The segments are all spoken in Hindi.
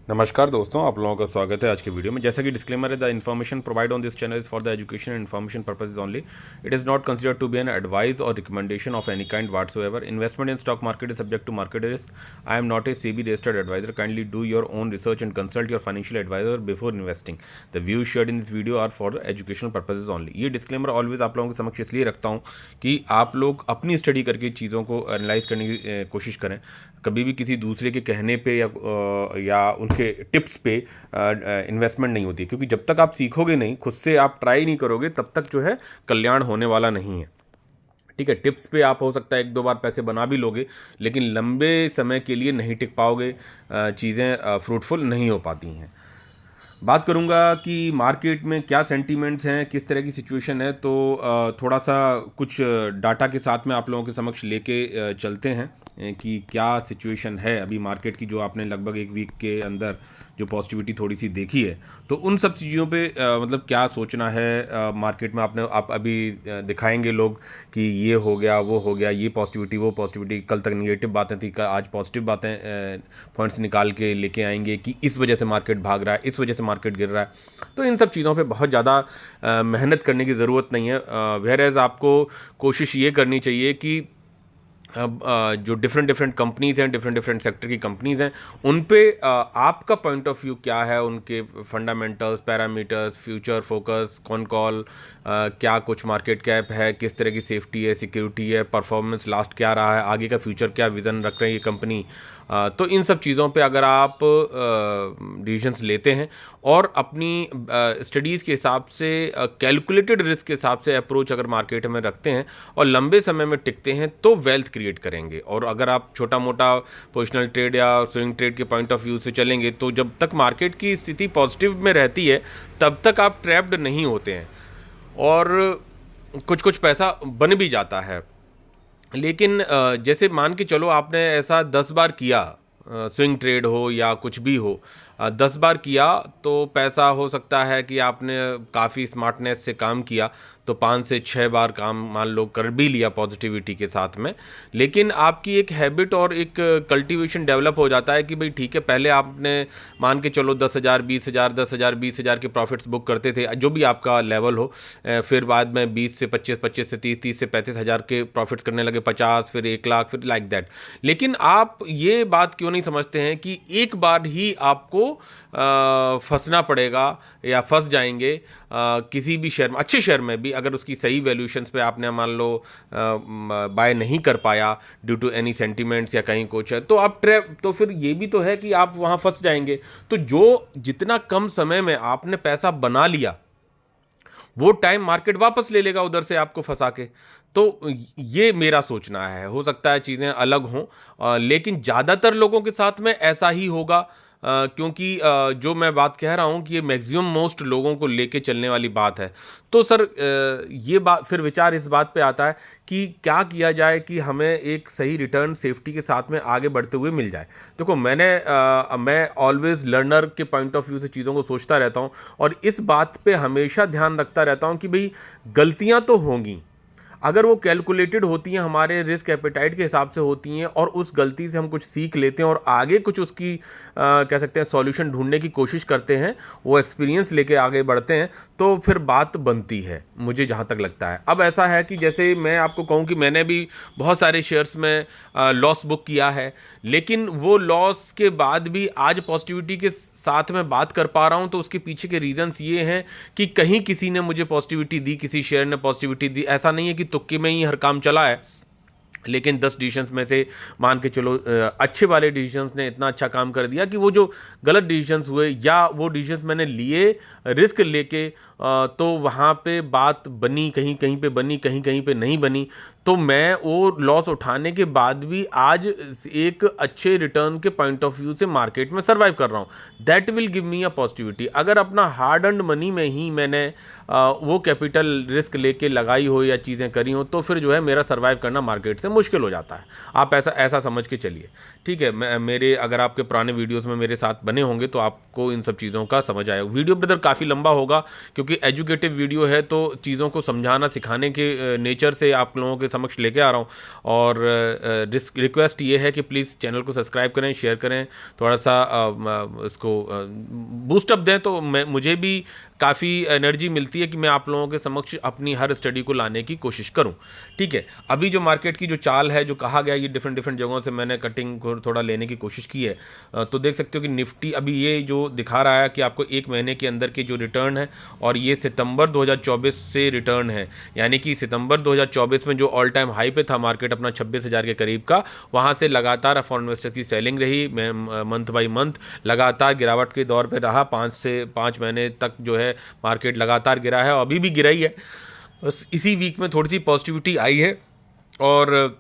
नमस्कार दोस्तों, आप लोगों का स्वागत है आज के वीडियो में। जैसा कि डिस्क्लेमर है, the information provide on this channel is for the education and information purposes only. It is not considered to be an advice और recommendation of any kind whatsoever. Investment in stock market is subject to market risk. I am not a SEBI registered adviser. Kindly do your own research and consult your financial adviser before investing. The views shared in this video are for educational purposes only. ये डिस्क्लेमर ऑलवेज आप लोगों के समक्ष इसलिए रखता हूँ कि आप लोग अपनी स्टडी करके चीज़ों को एनालाइज करने की कोशिश करें। कभी भी किसी दूसरे के कहने पे या उनके टिप्स पे इन्वेस्टमेंट नहीं होती है, क्योंकि जब तक आप सीखोगे नहीं, खुद से आप ट्राई नहीं करोगे, तब तक जो है कल्याण होने वाला नहीं है। ठीक है, टिप्स पे आप हो सकता है एक दो बार पैसे बना भी लोगे, लेकिन लंबे समय के लिए नहीं टिक पाओगे, चीज़ें फ्रूटफुल नहीं हो पाती हैं। बात करूंगा कि मार्केट में क्या सेंटीमेंट्स हैं, किस तरह की सिचुएशन है, तो थोड़ा सा कुछ डाटा के साथ में आप लोगों के समक्ष लेके चलते हैं कि क्या सिचुएशन है अभी मार्केट की। जो आपने लगभग एक वीक के अंदर जो पॉजिटिविटी थोड़ी सी देखी है, तो उन सब चीज़ों पे मतलब क्या सोचना है मार्केट में। आप अभी दिखाएंगे लोग कि ये हो गया, वो हो गया, ये पॉजिटिविटी, वो पॉजिटिविटी। कल तक निगेटिव बातें थी, आज पॉजिटिव बातें पॉइंट्स निकाल के लेके आएंगे कि इस वजह से मार्केट भाग रहा है, इस वजह से मार्केट गिर रहा है। तो इन सब चीज़ों पे बहुत ज़्यादा मेहनत करने की ज़रूरत नहीं है। वेयरएज़ आपको कोशिश ये करनी चाहिए कि अब जो डिफरेंट कंपनीज़ हैं, डिफरेंट सेक्टर की कंपनीज़ हैं, उन पे आपका पॉइंट ऑफ व्यू क्या है, उनके फंडामेंटल्स, पैरामीटर्स, फ्यूचर फोकस, कौन कॉल, क्या कुछ मार्केट कैप है, किस तरह की सेफ्टी है, सिक्योरिटी है, परफॉर्मेंस लास्ट क्या रहा है, आगे का फ्यूचर क्या विज़न रख रहे हैं ये कंपनी। तो इन सब चीज़ों पे अगर आप डिसीजंस लेते हैं और अपनी स्टडीज़ के हिसाब से, कैलकुलेटेड रिस्क के हिसाब से अप्रोच अगर मार्केट में रखते हैं और लंबे समय में टिकते हैं, तो वेल्थ क्रिएट करेंगे। और अगर आप छोटा मोटा पोजिशनल ट्रेड या स्विंग ट्रेड के पॉइंट ऑफ व्यू से चलेंगे, तो जब तक मार्केट की स्थिति पॉजिटिव में रहती है, तब तक आप ट्रैप्ड नहीं होते हैं और कुछ कुछ पैसा बन भी जाता है। लेकिन जैसे मान के चलो आपने ऐसा 10 बार किया, स्विंग ट्रेड हो या कुछ भी हो, 10 बार किया, तो पैसा हो सकता है कि आपने काफ़ी स्मार्टनेस से काम किया, तो 5 से 6 बार काम मान लो कर भी लिया पॉजिटिविटी के साथ में। लेकिन आपकी एक हैबिट और एक कल्टीवेशन डेवलप हो जाता है कि भाई ठीक है, पहले आपने मान के चलो 10,000 20,000 10,000 20,000 के प्रॉफिट्स बुक करते थे, जो भी आपका लेवल हो। फिर बाद में 20 से 25, 25 से 30, 30 से 35,000 के प्रॉफिट्स करने लगे, 50, फिर 1 लाख, फिर लाइक दैट। लेकिन आप ये बात क्यों नहीं समझते हैं कि एक बार ही आपको फंसना पड़ेगा या फंस जाएंगे किसी भी शेयर में, अच्छे शेयर में भी, अगर उसकी सही वैल्यूएशंस पे आपने मान लो बाय नहीं कर पाया ड्यू टू एनी सेंटीमेंट्स या कहीं कुछ है, तो आप ट्रैप, तो फिर ये भी तो है कि आप वहाँ फंस जाएंगे। तो जो जितना कम समय में आपने पैसा बना लिया, वो टाइम मार्केट वापस ले लेगा उधर से आपको फंसा के। तो ये मेरा सोचना है। हो सकता है चीज़ें अलग हों, लेकिन ज़्यादातर लोगों के साथ में ऐसा ही होगा, क्योंकि जो मैं बात कह रहा हूँ कि ये मैक्सिमम मोस्ट लोगों को लेके चलने वाली बात है। तो सर, ये बात, फिर विचार इस बात पे आता है कि क्या किया जाए कि हमें एक सही रिटर्न सेफ्टी के साथ में आगे बढ़ते हुए मिल जाए। देखो, मैं ऑलवेज लर्नर के पॉइंट ऑफ व्यू से चीज़ों को सोचता रहता हूँ और इस बात पे हमेशा ध्यान रखता रहता हूँ कि भाई गलतियाँ तो होंगी, अगर वो कैलकुलेटेड होती हैं, हमारे रिस्क एपेटाइट के हिसाब से होती हैं, और उस गलती से हम कुछ सीख लेते हैं और आगे कुछ उसकी कह सकते हैं सॉल्यूशन ढूंढने की कोशिश करते हैं, वो एक्सपीरियंस लेके आगे बढ़ते हैं, तो फिर बात बनती है, मुझे जहाँ तक लगता है। अब ऐसा है कि जैसे मैं आपको कहूँ कि मैंने भी बहुत सारे शेयर्स में लॉस बुक किया है, लेकिन वो लॉस के बाद भी आज पॉजिटिविटी के साथ में बात कर पा रहा हूं, तो उसके पीछे के रीजंस ये हैं कि कहीं किसी ने मुझे पॉजिटिविटी दी, किसी शेयर ने पॉजिटिविटी दी। ऐसा नहीं है कि तुक्के में ही हर काम चला है, लेकिन 10 डिसीजंस में से मान के चलो अच्छे वाले डिसीजंस ने इतना अच्छा काम कर दिया कि वो जो गलत डिसीजंस हुए या वो डिसीजंस मैंने लिए रिस्क लेके, तो वहाँ पे बात बनी, कहीं कहीं पे बनी, कहीं कहीं पे नहीं बनी। तो मैं वो लॉस उठाने के बाद भी आज एक अच्छे रिटर्न के पॉइंट ऑफ व्यू से मार्केट में सर्वाइव कर रहा हूँ। That will give me a positivity. अगर अपना हार्ड अर्न्ड मनी में ही मैंने वो कैपिटल रिस्क लेके लगाई हो या चीज़ें करी हो, तो फिर जो है मेरा सर्वाइव करना मार्केट से मुश्किल हो जाता है। आप ऐसा ऐसा समझ के चलिए, ठीक है। मेरे अगर आपके पुराने वीडियोस में मेरे साथ बने होंगे तो आपको इन सब चीज़ों का समझ आएगा। वीडियो ब्रदर काफ़ी लंबा होगा क्योंकि एजुकेटिव वीडियो है, तो चीज़ों को समझाना सिखाने के नेचर से आप लोगों के समक्ष लेके आ रहा हूँ। और रिक्वेस्ट ये है कि प्लीज़ चैनल को सब्सक्राइब करें, शेयर करें, थोड़ा सा इसको बूस्टअप दें, तो मुझे भी काफ़ी एनर्जी मिलती है कि मैं आप लोगों के समक्ष अपनी हर स्टडी को लाने की कोशिश करूं, ठीक है। अभी जो मार्केट की जो चाल है, जो कहा गया, ये डिफरेंट डिफरेंट जगहों से मैंने कटिंग को थोड़ा लेने की कोशिश की है, तो देख सकते हो कि निफ्टी अभी ये जो दिखा रहा है कि आपको एक महीने के अंदर के जो रिटर्न है, और ये सितंबर 2024 से रिटर्न है, यानी कि सितंबर 2024 में जो ऑल टाइम हाई पे था मार्केट अपना 26,000 के करीब का, वहाँ से लगातार फॉरेन इन्वेस्टर की सेलिंग रही, मंथ बाई मंथ लगातार गिरावट के दौर पर रहा। 5 महीने तक जो है मार्केट लगातार गिरा है, और अभी भी गिरा ही है। बस इसी वीक में थोड़ी सी पॉजिटिविटी आई है, और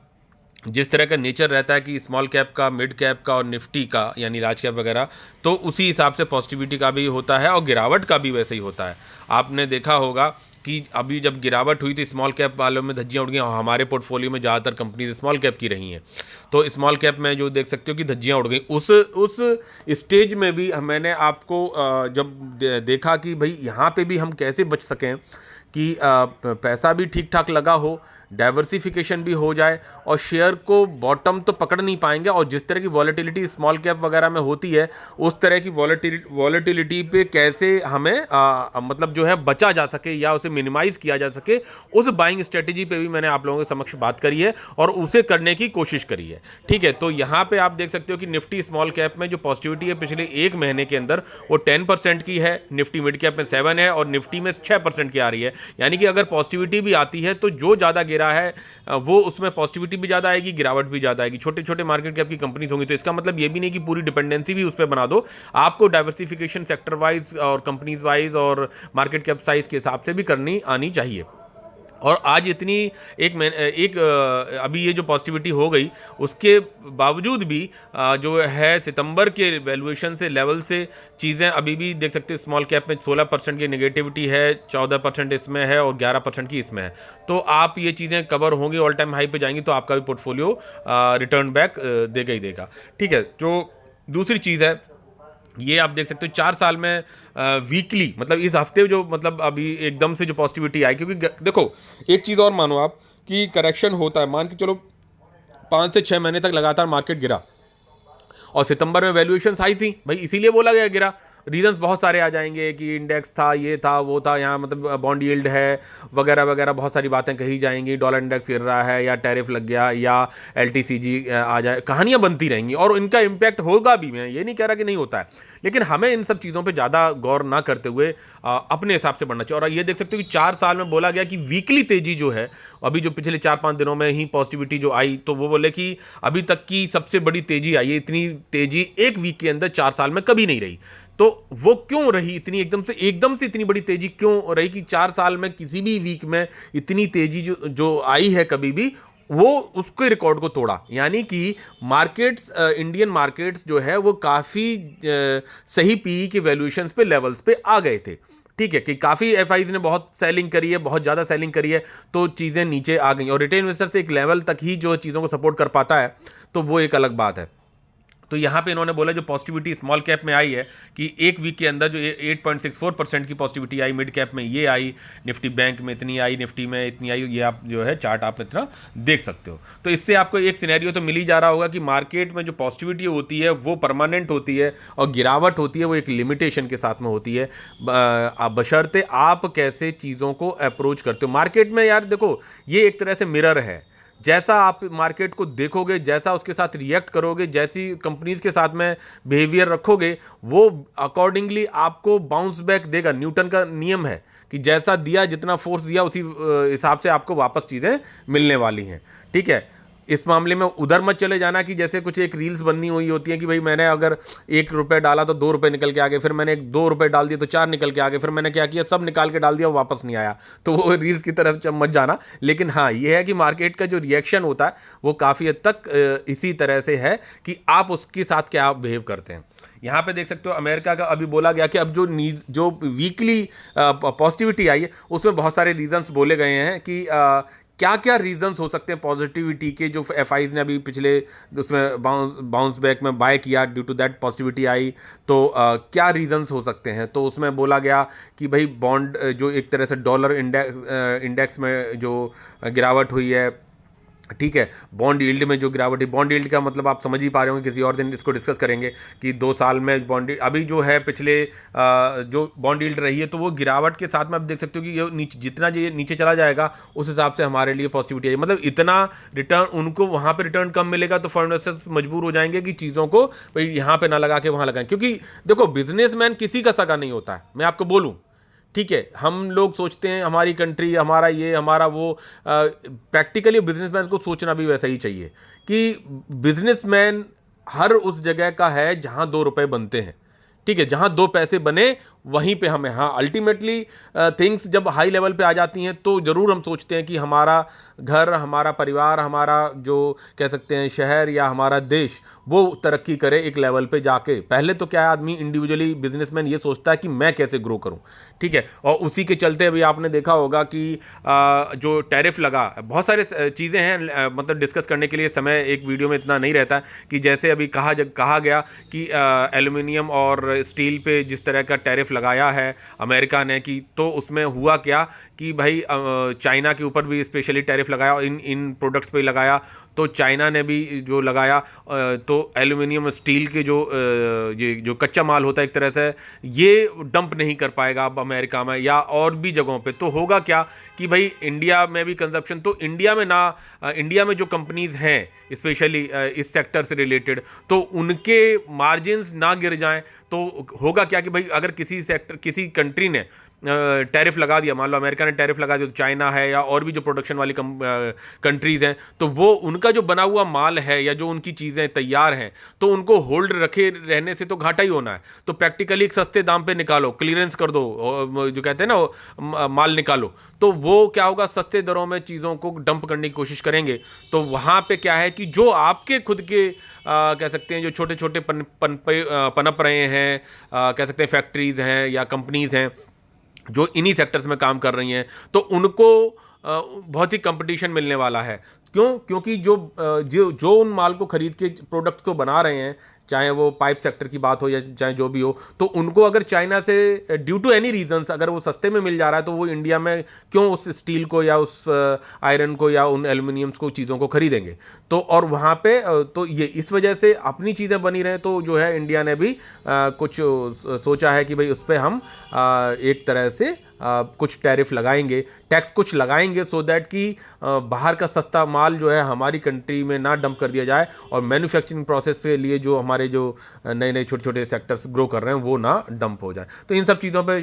जिस तरह का नेचर रहता है कि स्मॉल कैप का, मिड कैप का और निफ्टी का यानी लार्ज कैप वगैरह, तो उसी हिसाब से पॉजिटिविटी का भी होता है और गिरावट का भी वैसे ही होता है। आपने देखा होगा कि अभी जब गिरावट हुई तो स्मॉल कैप वालों में धज्जियां उड़ गई, और हमारे पोर्टफोलियो में ज़्यादातर कंपनीज स्मॉल कैप की रही हैं, तो स्मॉल कैप में जो देख सकते हो कि धज्जियां उड़ गई। उस स्टेज में भी मैंने आपको जब देखा कि भाई यहाँ पे भी हम कैसे बच सकें कि पैसा भी ठीक ठाक लगा हो, डाइवर्सिफिकेशन भी हो जाए, और शेयर को बॉटम तो पकड़ नहीं पाएंगे, और जिस तरह की वॉलेटिलिटी स्मॉल कैप वगैरह में होती है उस तरह की वॉलेटिलिटी पे कैसे हमें मतलब जो है बचा जा सके या उसे मिनिमाइज किया जा सके, उस बाइंग स्ट्रेटेजी पे भी मैंने आप लोगों के समक्ष बात करी है और उसे करने की कोशिश करी है, ठीक है। तो यहाँ पे आप देख सकते हो कि निफ्टी स्मॉल कैप में जो पॉजिटिविटी है पिछले एक महीने के अंदर वो 10% की है, निफ्टी मिड कैप में 7 है, और निफ्टी में 6% की आ रही है। यानी कि अगर पॉजिटिविटी भी आती है तो जो ज़्यादा गिरा है वो उसमें पॉजिटिविटी भी ज़्यादा आएगी, गिरावट भी ज़्यादा आएगी। छोटे छोटे मार्केट कैप की कंपनीज होंगी, तो इसका मतलब ये भी नहीं कि पूरी डिपेंडेंसी भी उस पर बना दो। आपको डाइवर्सिफिकेशन सेक्टर वाइज और कंपनीज वाइज और मार्केट कैप साइज के हिसाब से भी करनी आनी चाहिए। और आज इतनी अभी ये जो पॉजिटिविटी हो गई, उसके बावजूद भी जो है सितंबर के वैल्यूएशन से लेवल से चीज़ें अभी भी देख सकते हैं। स्मॉल कैप में 16% की नेगेटिविटी है, 14% इसमें है और 11% की इसमें है। तो आप ये चीज़ें कवर होंगी, ऑल टाइम हाई पे जाएंगी, तो आपका भी पोर्टफोलियो रिटर्न बैक देगा ही देगा, ठीक है। जो दूसरी चीज़ है, ये आप देख सकते हो 4 साल में वीकली, मतलब इस हफ्ते जो मतलब अभी एकदम से जो पॉजिटिविटी आई, क्योंकि देखो एक चीज़ और मानो आप कि करेक्शन होता है, मान के चलो 5 से 6 महीने तक लगातार मार्केट गिरा, और सितंबर में वैल्यूएशंस आई थी भाई, इसीलिए बोला गया गिरा। रीजंस बहुत सारे आ जाएंगे कि इंडेक्स था, ये था, वो था, यहाँ मतलब बॉन्ड यील्ड है वगैरह वगैरह, बहुत सारी बातें कही जाएंगी, डॉलर इंडेक्स गिर रहा है, या टैरिफ लग गया, या LTCG आ जाए, कहानियां बनती रहेंगी और इनका इम्पैक्ट होगा भी। मैं ये नहीं कह रहा कि नहीं होता है, लेकिन हमें इन सब चीज़ों पे ज़्यादा गौर ना करते हुए अपने हिसाब से बढ़ना चाहिए। और ये देख सकते हो कि 4 साल में बोला गया कि वीकली तेजी जो है, अभी जो पिछले 4-5 दिनों में ही पॉजिटिविटी जो आई, तो वो बोले कि अभी तक की सबसे बड़ी तेजी आई है। इतनी तेजी एक वीक के अंदर 4 साल में कभी नहीं रही। तो वो क्यों रही इतनी एकदम से इतनी बड़ी तेजी क्यों रही कि 4 साल में किसी भी वीक में इतनी तेजी जो आई है कभी भी, वो उसके रिकॉर्ड को तोड़ा। यानी कि मार्केट्स, इंडियन मार्केट्स जो है वो काफ़ी सही पीई के वैल्यूएशंस पे, लेवल्स पे आ गए थे, ठीक है। कि काफ़ी एफआईज ने बहुत सेलिंग करी है, बहुत ज़्यादा सेलिंग करी है, तो चीज़ें नीचे आ गई। और रिटेल इन्वेस्टर से एक लेवल तक ही जो चीज़ों को सपोर्ट कर पाता है, तो वो एक अलग बात है। तो यहाँ पे इन्होंने बोला जो पॉजिटिविटी स्मॉल कैप में आई है कि एक वीक के अंदर जो 8.64% की पॉजिटिविटी आई, मिड कैप में ये आई, निफ्टी बैंक में इतनी आई, निफ्टी में इतनी आई, ये आप जो है चार्ट आप इतना देख सकते हो। तो इससे आपको एक सिनेरियो तो मिल ही जा रहा होगा कि मार्केट में जो पॉजिटिविटी होती है वो परमानेंट होती है, और गिरावट होती है वो एक लिमिटेशन के साथ में होती है, बशर्ते आप कैसे चीज़ों को अप्रोच करते हो। मार्केट में यार देखो, ये एक तरह से मिरर है, जैसा आप मार्केट को देखोगे, जैसा उसके साथ रिएक्ट करोगे, जैसी कंपनीज के साथ में बिहेवियर रखोगे, वो अकॉर्डिंगली आपको बाउंस बैक देगा। न्यूटन का नियम है कि जैसा दिया, जितना फोर्स दिया, उसी हिसाब से आपको वापस चीज़ें मिलने वाली हैं, ठीक है। इस मामले में उधर मत चले जाना कि जैसे कुछ एक रील्स बननी हुई होती है कि भाई मैंने अगर 1 रुपये डाला तो 2 रुपये निकल के आ गए, फिर मैंने 2 रुपये डाल दिए तो 4 निकल के आ गए, फिर मैंने क्या किया, सब निकाल के डाल दिया, वापस नहीं आया। तो वो रील्स की तरफ मत जाना। लेकिन हाँ, ये है कि मार्केट का जो रिएक्शन होता है वो काफ़ी हद तक इसी तरह से है कि आप उसके साथ क्या बिहेव करते हैं। यहाँ पे देख सकते हो अमेरिका का अभी बोला गया कि अब जो वीकली पॉजिटिविटी आई है उसमें बहुत सारे रीजंस बोले गए हैं कि क्या क्या रीजंस हो सकते हैं पॉजिटिविटी के, जो एफआईज ने अभी पिछले उसमें बाउंस बैक में बाय किया, ड्यू टू दैट पॉजिटिविटी आई। तो क्या रीजंस हो सकते हैं? तो उसमें बोला गया कि भाई बॉन्ड जो एक तरह से डॉलर इंडेक्स में जो गिरावट हुई है, ठीक है, बॉन्ड यील्ड में जो गिरावट है, बॉन्ड यील्ड का मतलब आप समझ ही पा रहे होंगे, किसी और दिन इसको डिस्कस करेंगे कि 2 साल में बॉन्ड अभी जो है पिछले जो बॉन्ड यील्ड रही है, तो वो गिरावट के साथ में आप देख सकते हो कि ये नीचे, जितना ये नीचे चला जाएगा उस हिसाब से हमारे लिए पॉजिटिविटी है, मतलब इतना रिटर्न उनको वहाँ पे रिटर्न कम मिलेगा, तो फॉरेन इन्वेस्टर्स मजबूर हो जाएंगे कि चीज़ों को भाई यहाँ पे ना लगा के वहाँ लगाएं। क्योंकि देखो, बिजनेसमैन किसी का सगा नहीं होता है, मैं आपको बोलूँ, ठीक है। हम लोग सोचते हैं हमारी कंट्री, हमारा ये, हमारा वो, प्रैक्टिकली बिजनेसमैन को सोचना भी वैसा ही चाहिए कि बिजनेसमैन हर उस जगह का है जहां 2 रुपए बनते हैं, ठीक है, जहां 2 पैसे बने वहीं पे हमें, हाँ, अल्टीमेटली थिंग्स जब हाई लेवल पे आ जाती हैं तो ज़रूर हम सोचते हैं कि हमारा घर, हमारा परिवार, हमारा जो कह सकते हैं शहर या हमारा देश, वो तरक्की करे एक लेवल पे जाके। पहले तो क्या है, आदमी इंडिविजुअली बिजनेसमैन ये सोचता है कि मैं कैसे ग्रो करूं, ठीक है। और उसी के चलते अभी आपने देखा होगा कि जो टैरिफ लगा, बहुत सारे चीज़ें हैं, मतलब डिस्कस करने के लिए समय एक वीडियो में इतना नहीं रहता कि जैसे अभी कहा गया कि एल्युमिनियम और स्टील पे जिस तरह का टैरिफ लगाया है अमेरिका ने, कि तो उसमें हुआ क्या कि भाई चाइना के ऊपर भी स्पेशली टैरिफ लगाया और इन प्रोडक्ट्स पे लगाया, तो चाइना ने भी जो लगाया, तो एल्युमिनियम स्टील के ये जो कच्चा माल होता है एक तरह से, ये डंप नहीं कर पाएगा अब अमेरिका में या और भी जगहों पे। तो होगा क्या कि भाई इंडिया में भी कंजप्शन, तो इंडिया में जो कंपनीज हैं स्पेशली इस सेक्टर से रिलेटेड, तो उनके मार्जिन्स ना गिर जाएं। तो होगा क्या कि भाई अगर किसी कंट्री ने टैरिफ लगा दिया, मान लो अमेरिका ने टैरिफ लगा दिया, तो चाइना है या और भी जो प्रोडक्शन वाली कंट्रीज हैं, तो वो उनका जो बना हुआ माल है या जो उनकी चीज़ें तैयार हैं, तो उनको होल्ड रखे रहने से तो घाटा ही होना है। तो प्रैक्टिकली एक सस्ते दाम पे निकालो, क्लियरेंस कर दो, जो कहते हैं ना माल निकालो, तो वो क्या होगा, सस्ते दरों में चीज़ों को डंप करने की कोशिश करेंगे। तो वहाँ पे क्या है कि जो आपके खुद के कह सकते हैं जो छोटे छोटे पनप रहे हैं, कह सकते हैं फैक्ट्रीज हैं या कंपनीज हैं जो इन्हीं सेक्टर्स में काम कर रही हैं, तो उनको बहुत ही कंपटीशन मिलने वाला है। क्यों? क्योंकि जो उन माल को खरीद के प्रोडक्ट्स को बना रहे हैं, चाहे वो पाइप सेक्टर की बात हो या चाहे जो भी हो, तो उनको अगर चाइना से ड्यू टू एनी रीजंस अगर वो सस्ते में मिल जा रहा है, तो वो इंडिया में क्यों उस स्टील को या उस आयरन को या उन एल्युमिनियम्स को चीज़ों को खरीदेंगे। तो और वहाँ पे तो ये इस वजह से अपनी चीज़ें बनी रहे, तो जो है इंडिया ने भी कुछ सोचा है कि भाई उस पर हम एक तरह से कुछ टैरिफ लगाएंगे, टैक्स कुछ लगाएंगे, सो दैट कि बाहर का सस्ता माल जो है हमारी कंट्री में ना डंप कर दिया जाए, और मैन्युफैक्चरिंग प्रोसेस के लिए जो हमारे जो नए नए छोटे छोटे सेक्टर्स ग्रो कर रहे हैं वो ना डंप हो जाए। तो इन सब चीज़ों पे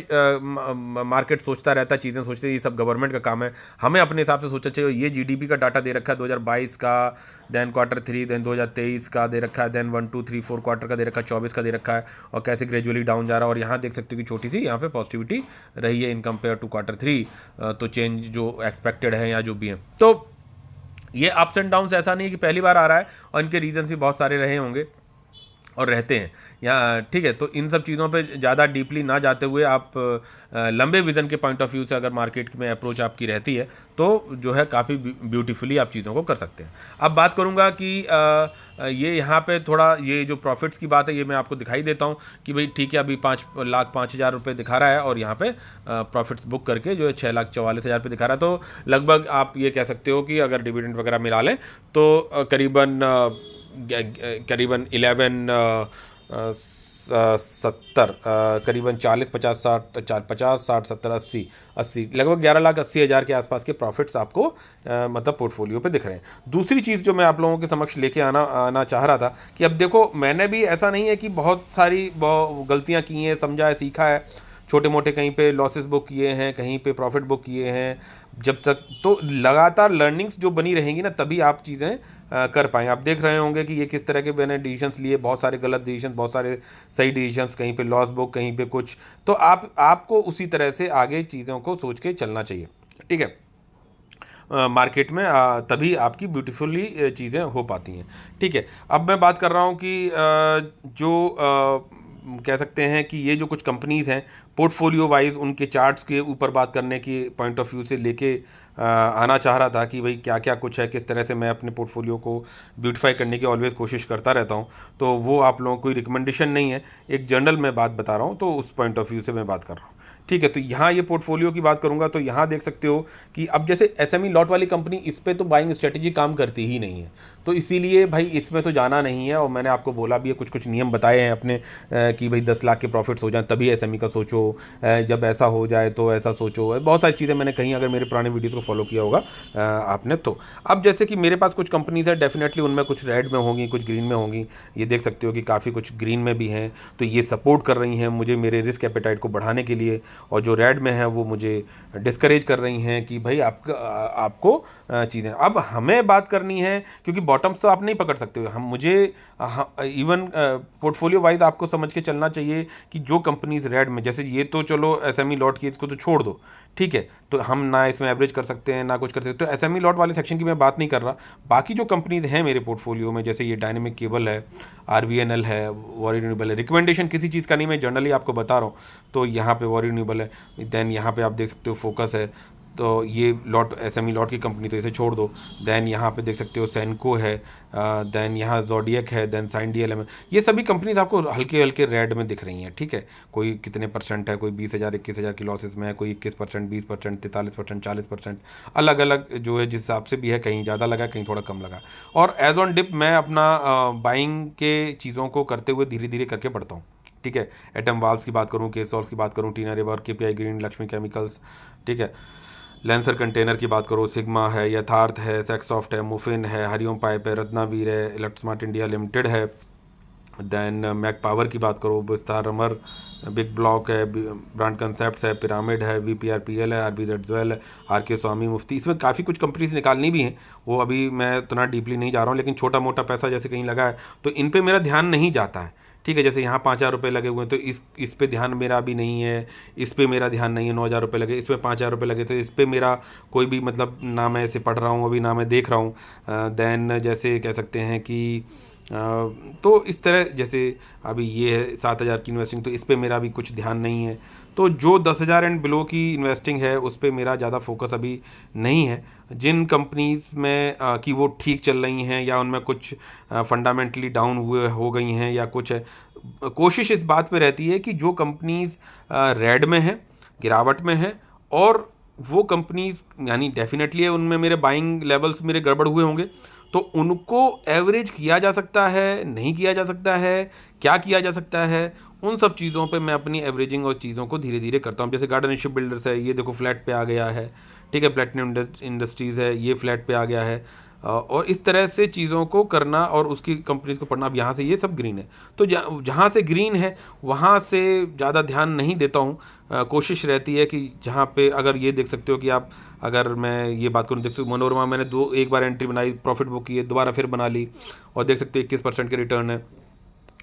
मार्केट सोचता रहता है, चीज़ें सोचते हैं, ये सब गवर्नमेंट का काम है। हमें अपने हिसाब से सोचना चाहिए। ये जीडीपी का डाटा दे रखा है 2022 का, देन Q3, देन 2023 का दे रखा है, देन 1 2 3 4 क्वार्टर का दे रखा है, 24 का दे रखा है, और कैसे ग्रेजुअली डाउन जा रहा है। और यहाँ देख सकते हो कि छोटी सी यहाँ पे पॉजिटिविटी रही है इन कंपेयर टू Q3, तो चेंज जो एक्सपेक्टेड है या जो भी है। तो ये अप्स एंड डाउन्स ऐसा नहीं है कि पहली बार आ रहा है, और इनके रीजंस भी बहुत सारे रहे होंगे और रहते हैं यहाँ, ठीक है। तो इन सब चीज़ों पे ज़्यादा डीपली ना जाते हुए आप लंबे विज़न के पॉइंट ऑफ व्यू से अगर मार्केट में अप्रोच आपकी रहती है, तो जो है काफ़ी ब्यूटीफुली आप चीज़ों को कर सकते हैं। अब बात करूँगा कि ये यहाँ पे थोड़ा ये जो प्रॉफिट्स की बात है, ये मैं आपको दिखाई देता हूँ कि भाई ठीक है, अभी 5,05,000 रुपये दिखा रहा है, और यहाँ पे प्रॉफिट्स बुक करके जो है 6,44,000 रुपये दिखा रहा है। तो लगभग आप ये कह सकते हो कि अगर डिविडेंड वगैरह मिला लें तो करीबन 1170, करीबन 40 50 60 70 80 लगभग 11,80,000 के आसपास के प्रॉफिट्स आपको मतलब पोर्टफोलियो पे दिख रहे हैं। दूसरी चीज़ जो मैं आप लोगों के समक्ष लेके आना चाह रहा था कि अब देखो, मैंने भी ऐसा नहीं है कि बहुत सारी गलतियां की हैं, समझा है, सीखा है, छोटे मोटे कहीं पे लॉसेस बुक किए हैं, कहीं पे प्रॉफिट बुक किए हैं। जब तक तो लगातार लर्निंग्स जो बनी रहेंगी ना, तभी आप चीज़ें कर पाएंगे। आप देख रहे होंगे कि ये किस तरह के मैंने डिसीजंस लिए, बहुत सारे गलत डिसीजंस, बहुत सारे सही डिसीजंस, कहीं पे लॉस बुक, कहीं पे कुछ। तो आपको उसी तरह से आगे चीज़ों को सोच के चलना चाहिए, ठीक है। मार्केट में तभी आपकी ब्यूटीफुली चीज़ें हो पाती हैं, ठीक है। अब मैं बात कर रहा हूँ कि जो कह सकते हैं कि ये जो कुछ कंपनीज़ हैं पोर्टफोलियो वाइज उनके चार्ट्स के ऊपर बात करने की पॉइंट ऑफ व्यू से लेके आना चाह रहा था कि भाई क्या क्या कुछ है, किस तरह से मैं अपने पोर्टफोलियो को ब्यूटीफाई करने की ऑलवेज़ कोशिश करता रहता हूँ। तो वो आप लोगों को कोई रिकमेंडेशन नहीं है, एक जनरल मैं बात बता रहा हूँ, तो उस पॉइंट ऑफ व्यू से मैं बात कर रहा हूँ। ठीक है, तो यहाँ ये पोर्टफोलियो की बात करूँगा तो यहाँ देख सकते हो कि अब जैसे एसएमई लॉट वाली कंपनी, इस पे तो बाइंग स्ट्रेटेजी काम करती ही नहीं है, तो इसीलिए भाई इसमें तो जाना नहीं है। और मैंने आपको बोला भी है, कुछ कुछ नियम बताए हैं अपने कि भाई 10 लाख के प्रॉफिट्स हो जाए तभी एसएमई का सोचो, जब ऐसा हो जाए तो ऐसा सोचो, बहुत सारी चीज़ें मैंने कहीं, अगर मेरे पुराने वीडियोज़ को फॉलो किया होगा आपने तो। अब जैसे कि मेरे पास कुछ कंपनीज है, डेफिनेटली उनमें कुछ रेड में होंगी, कुछ ग्रीन में होंगी। ये देख सकते हो कि काफ़ी कुछ ग्रीन में भी हैं, तो ये सपोर्ट कर रही हैं मुझे मेरे रिस्क एपेटाइट को बढ़ाने के लिए, और जो रेड में है वो मुझे डिस्करेज कर रही हैं कि भाई आपको चीज़ें। अब हमें बात करनी है, क्योंकि बॉटम्स तो आप नहीं पकड़ सकते हो, हम मुझे इवन पोर्टफोलियो वाइज आपको समझ के चलना चाहिए कि जो कंपनीज रेड में, जैसे ये तो चलो एसएमई लॉट की, इसको तो छोड़ दो, ठीक है, तो हम ना इसमें एवरेज कर सकते हैं ना कुछ कर सकते, तो एसएमई लॉट वाले सेक्शन की मैं बात नहीं कर रहा। बाकी जो कंपनीज हैं मेरे पोर्टफोलियो में, जैसे ये डायनेमिक केबल है, आरबीएनएल है, वॉरी रिन्यूएबल है, रिकमेंडेशन किसी चीज़ का नहीं, मैं जनरली आपको बता रहा हूँ, तो यहाँ पे वॉरी रिन्यूएबल है, देन यहाँ पे आप देख सकते हो फोकस है, तो ये लॉट एसएमई लॉट की कंपनी, तो इसे छोड़ दो। देन यहाँ पे देख सकते हो सेनको है, देन यहाँ जोडियक है, देन साइन डीएलएम है। ये सभी कंपनीज आपको हल्के हल्के रेड में दिख रही हैं, ठीक है, कोई कितने परसेंट है, कोई 20,000 21,000 की लॉसेस में है, कोई 21%, 20%, 43%, 40%, अलग अलग जो है जिस हिसाब से भी है, कहीं ज़्यादा लगा कहीं थोड़ा कम लगा। और एज ऑन डिप मैं अपना बाइंग के चीज़ों को करते हुए धीरे धीरे करके बढ़ता हूँ, ठीक है। एटम वाल्व्स की बात करूँ, केसॉल्स की बात करूँ, टीना रिवर, केपीआई ग्रीन, लक्ष्मी केमिकल्स, ठीक है, लेंसर कंटेनर की बात करो, सिग्मा है, यथार्थ है, सेक्सॉफ्ट है, मुफिन है, हरिओम पाइप है, रत्नावीर है, इलेक्ट्रस्मार्ट इंडिया लिमिटेड है, देन मैक पावर की बात करो, विस्तार अमर, बिग ब्लॉक है, ब्रांड कंसेप्ट्स है, पिरामिड है, वीपीआरपीएल है, आरबीजेड ज्वेल है, आरके स्वामी मुफ्ती। इसमें काफ़ी कुछ कंपनीज निकालनी भी हैं, वो अभी मैं उतना डीपली नहीं जा रहा हूँ, लेकिन छोटा मोटा पैसा जैसे कहीं लगा है तो इन पे मेरा ध्यान नहीं जाता है, ठीक है। जैसे यहाँ 5,000 रुपये लगे हुए हैं तो इस पे ध्यान मेरा अभी नहीं है, इस पे मेरा ध्यान नहीं है। 9,000 रुपये लगे, इस पे 5,000 रुपये लगे, तो इस पे मेरा कोई भी मतलब ना मैं इसे पढ़ रहा हूँ अभी, ना मैं देख रहा हूँ। देन जैसे कह सकते हैं कि तो इस तरह, जैसे अभी ये है 7,000 की इन्वेस्टिंग, तो इस पे मेरा अभी कुछ ध्यान नहीं है। तो जो 10,000 एंड बिलो की इन्वेस्टिंग है उस पे मेरा ज़्यादा फोकस अभी नहीं है। जिन कंपनीज में कि वो ठीक चल रही हैं या उनमें कुछ फंडामेंटली डाउन हुए हो गई हैं या कुछ है, कोशिश इस बात पे रहती है कि जो कंपनीज रेड में है, गिरावट में है, और वो कंपनीज यानी डेफिनेटली है उनमें मेरे बाइंग लेवल्स मेरे गड़बड़ हुए होंगे, तो उनको एवरेज किया जा सकता है, नहीं किया जा सकता है, क्या किया जा सकता है, उन सब चीज़ों पे मैं अपनी एवरेजिंग और चीज़ों को धीरे धीरे करता हूँ। जैसे गार्डन शिप बिल्डर्स है, ये देखो फ्लैट पे आ गया है, ठीक है, प्लेटिनम इंडस्ट्रीज़ है, ये फ्लैट पे आ गया है, और इस तरह से चीज़ों को करना और उसकी कंपनीज को पढ़ना। अब यहाँ से ये सब ग्रीन है, तो जहाँ से ग्रीन है वहाँ से ज़्यादा ध्यान नहीं देता हूँ। कोशिश रहती है कि जहाँ पे, अगर ये देख सकते हो कि आप, अगर मैं ये बात करूँ, देख सकते हो मनोरमा मैंने एक बार एंट्री बनाई, प्रॉफिट बुक की है, दोबारा फिर बना ली, और देख सकते हो 21% के रिटर्न है।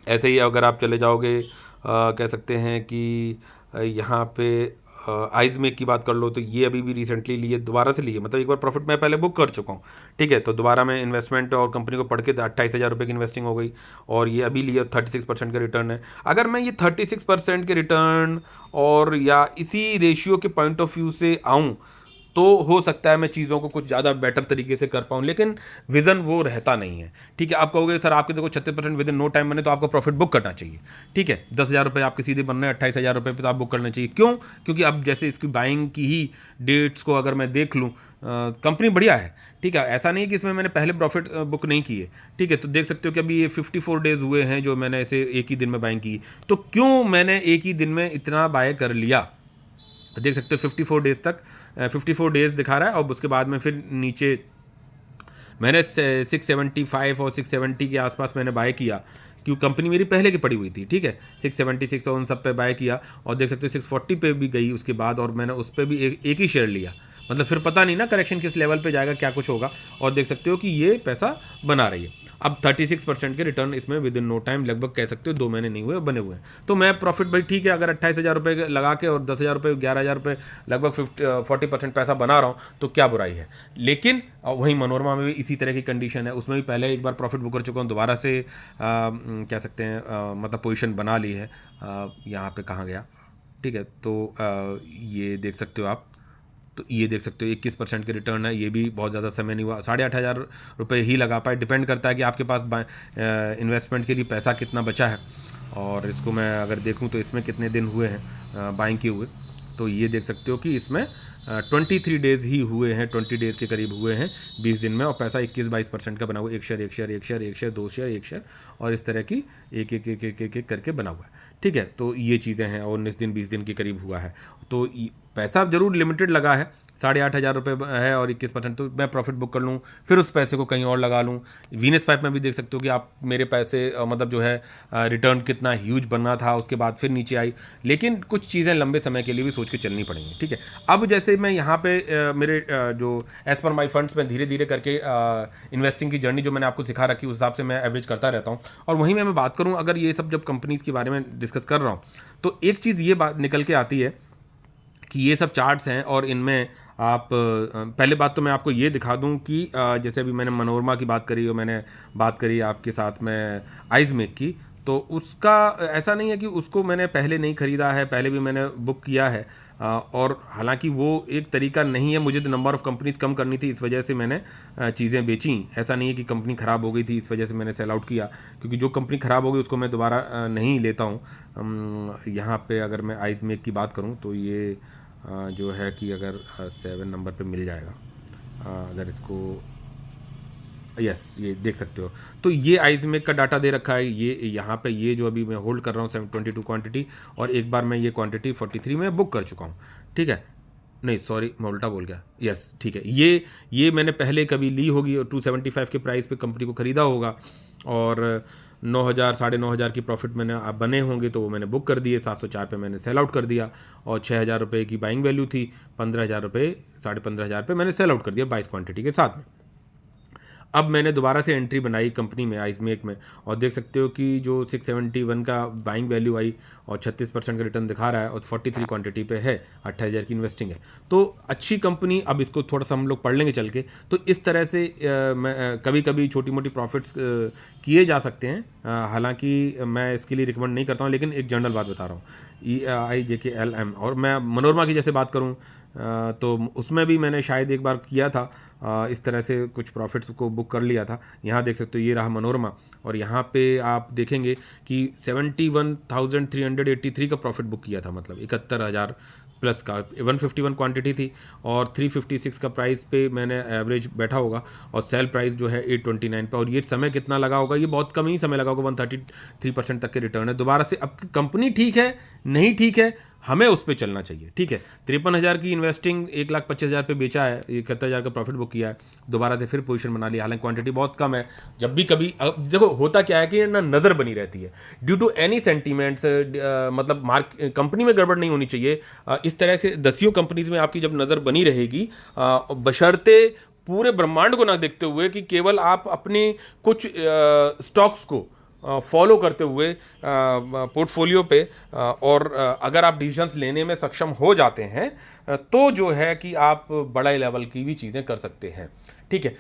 ऐसे ही अगर आप चले जाओगे कह सकते हैं कि यहाँ पे आइज़मेक की बात कर लो, तो ये अभी भी रिसेंटली लिए, दोबारा से लिए, मतलब एक बार प्रॉफिट मैं पहले बुक कर चुका हूँ, ठीक है, तो दोबारा मैं इन्वेस्टमेंट और कंपनी को पढ़ के 28,000 रुपये की इन्वेस्टिंग हो गई, और ये अभी लिए 36% का रिटर्न है। अगर मैं ये 36% के रिटर्न और या इसी रेशियो के पॉइंट ऑफ व्यू से आऊँ तो हो सकता है मैं चीज़ों को कुछ ज़्यादा बेटर तरीके से कर पाऊँ, लेकिन विज़न वो रहता नहीं है, ठीक है। आप कहोगे सर आपके देखो 36% विद इन नो टाइम बने, तो आपको प्रॉफिट बुक करना चाहिए, ठीक है। 10,000 रुपये आपके सीधे बन रहे हैं, 28,000 रुपये पे तो आप बुक करना चाहिए। क्यों? क्योंकि अब जैसे इसकी बाइंग की ही डेट्स को अगर मैं देख लूँ, कंपनी बढ़िया है, ठीक है, ऐसा नहीं है कि इसमें मैंने पहले प्रॉफिट बुक नहीं किए, ठीक है। तो देख सकते हो कि अभी ये 54 डेज हुए हैं जो मैंने ऐसे एक ही दिन में बाइंग की, तो क्यों मैंने एक ही दिन में इतना बाय कर लिया, देख सकते हो 54 डेज तक 54 डेज दिखा रहा है, और उसके बाद में फिर नीचे मैंने 675 और 670 के आसपास मैंने बाय किया, क्यों, कंपनी मेरी पहले की पड़ी हुई थी, ठीक है, 676 और उन सब पे बाय किया, और देख सकते हो 640 पे भी गई उसके बाद, और मैंने उस पर भी एक ही शेयर लिया, मतलब फिर पता नहीं ना करेक्शन किस लेवल पे जाएगा, क्या कुछ होगा, और देख सकते हो कि ये पैसा बना रही है। अब 36% के रिटर्न इसमें विद इन नो टाइम, लगभग कह सकते हो 2 महीने नहीं हुए बने हुए हैं। तो मैं प्रॉफिट भाई ठीक है, अगर 28,000 रुपये लगा के और 10,000 रुपये 11,000 रुपये लगभग 40% पैसा बना रहा हूँ तो क्या बुराई है। लेकिन वहीं मनोरमा में भी इसी तरह की कंडीशन है, उसमें भी पहले एक बार प्रॉफिट बुक कर चुका हूँ, दोबारा से कह सकते हैं मतलब पोजीशन बना ली है। यहाँ पे कहाँ गया, ठीक है, तो ये देख सकते हो आप, तो ये देख सकते हो 21% के रिटर्न है, ये भी बहुत ज़्यादा समय नहीं हुआ, 8,500 रुपये ही लगा पाए। डिपेंड करता है कि आपके पास इन्वेस्टमेंट के लिए पैसा कितना बचा है। और इसको मैं अगर देखूं तो इसमें कितने दिन हुए हैं बाइंग किए हुए, तो ये देख सकते हो कि इसमें 23 डेज़ ही हुए हैं, 20 डेज़ के करीब हुए हैं 20 दिन में, और पैसा 21-22% का बना हुआ है। एक शेयर 2 शेयर 1 शेयर, और इस तरह की एक एक एक एक एक एक करके बना हुआ है, ठीक है। तो ये चीज़ें हैं, और 19 दिन 20 दिन के करीब हुआ है, तो पैसा जरूर लिमिटेड लगा है, 8,500 रुपये है और 21%, तो मैं प्रॉफिट बुक कर लूँ, फिर उस पैसे को कहीं और लगा लूँ। वीनस पाइप में भी देख सकते हो कि आप मेरे पैसे मतलब जो है रिटर्न कितना ह्यूज बनना था, उसके बाद फिर नीचे आई, लेकिन कुछ चीज़ें लंबे समय के लिए भी सोच के चलनी पड़ेंगी, ठीक है। अब जैसे मैं यहाँ पे मेरे जो एज पर माई फंड्स में धीरे धीरे करके इन्वेस्टिंग की जर्नी जो मैंने आपको सिखा रखी उस हिसाब से मैं एवरेज करता रहता हूँ। और वहीं मैं बात करूँ, अगर ये सब जब कंपनीज़ के बारे में डिस्कस कर रहा हूँ, तो एक चीज़ ये बात निकल के आती है कि ये सब चार्ट्स हैं, और इनमें आप पहले बात तो मैं आपको ये दिखा दूं कि जैसे अभी मैंने मनोरमा की बात करी और मैंने बात करी आपके साथ में आइजमेक की, तो उसका ऐसा नहीं है कि उसको मैंने पहले नहीं ख़रीदा है, पहले भी मैंने बुक किया है। और हालांकि वो एक तरीका नहीं है, मुझे तो नंबर ऑफ़ कंपनीज कम करनी थी, इस वजह से मैंने चीज़ें बेची। ऐसा नहीं है कि कंपनी ख़राब हो गई थी इस वजह से मैंने सेल आउट किया, क्योंकि जो कंपनी ख़राब हो गई उसको मैं दोबारा नहीं लेता हूँ। यहाँ पे अगर मैं आइजमेक की बात करूँ तो ये जो है कि अगर 7 नंबर पे मिल जाएगा, अगर इसको यस ये देख सकते हो, तो ये आइजमेक का डाटा दे रखा है। ये यहाँ पे ये जो अभी मैं होल्ड कर रहा हूँ 722 क्वांटिटी, और एक बार मैं ये क्वांटिटी 43 में बुक कर चुका हूँ, ठीक है। नहीं सॉरी, मैं उल्टा बोल गया, यस ठीक है। ये मैंने पहले कभी ली होगी और 275 के प्राइस पे कंपनी को ख़रीदा होगा, और 9,000 9,500 की प्रॉफिट मैंने आप बने होंगे, तो वो मैंने बुक कर दिए। 704 पे मैंने सेल आउट कर दिया, और 6,000 रुपये की बाइंग वैल्यू थी, 15,000 रुपये 15,500 पे मैंने सेल आउट कर दिया 22 क्वांटिटी के साथ में। अब मैंने दोबारा से एंट्री बनाई कंपनी में आइजमेक में, और देख सकते हो कि जो 671 का बाइंग वैल्यू आई और 36% का रिटर्न दिखा रहा है, और 43 क्वांटिटी पे है, 28,000 की इन्वेस्टिंग है, तो अच्छी कंपनी। अब इसको थोड़ा सा हम लोग पढ़ लेंगे चल के, तो इस तरह से कभी कभी छोटी मोटी प्रॉफिट्स किए जा सकते हैं। हालांकि मैं इसके लिए रिकमेंड नहीं करता हूँ, लेकिन एक जनरल बात बता रहा हूँ। EIJKLM, और मैं मनोरमा की जैसे बात करूँ तो उसमें भी मैंने शायद एक बार किया था, इस तरह से कुछ प्रॉफिट्स को बुक कर लिया था। यहाँ देख सकते हो ये रहा मनोरमा, और यहाँ पे आप देखेंगे कि 71,383 का प्रॉफिट बुक किया था, मतलब 71,000 प्लस का 151 क्वांटिटी थी, और 356 का प्राइस पे मैंने एवरेज बैठा होगा, और सेल प्राइस जो है 829 पे। और ये समय कितना लगा होगा, ये बहुत कम ही समय लगा होगा, 133% तक के रिटर्न है। दोबारा से अब कंपनी ठीक है नहीं ठीक है, हमें उस पर चलना चाहिए, ठीक है। 53,000 की इन्वेस्टिंग 1,25,000 पे बेचा है, 71,000 का प्रॉफिट बुक किया है, दोबारा से फिर पोजीशन बना लिया। हालांकि क्वांटिटी बहुत कम है। जब भी कभी देखो होता क्या है कि ना नज़र बनी रहती है ड्यू टू एनी सेंटीमेंट्स, मतलब कंपनी में गड़बड़ नहीं होनी चाहिए। इस तरह से दसियों कंपनीज में आपकी जब नज़र बनी रहेगी, बशर्ते पूरे ब्रह्मांड को ना देखते हुए कि केवल आप अपने कुछ स्टॉक्स को फॉलो करते हुए पोर्टफोलियो पे, और अगर आप डिसीजंस लेने में सक्षम हो जाते हैं तो जो है कि आप बड़ा लेवल की भी चीज़ें कर सकते हैं, ठीक है।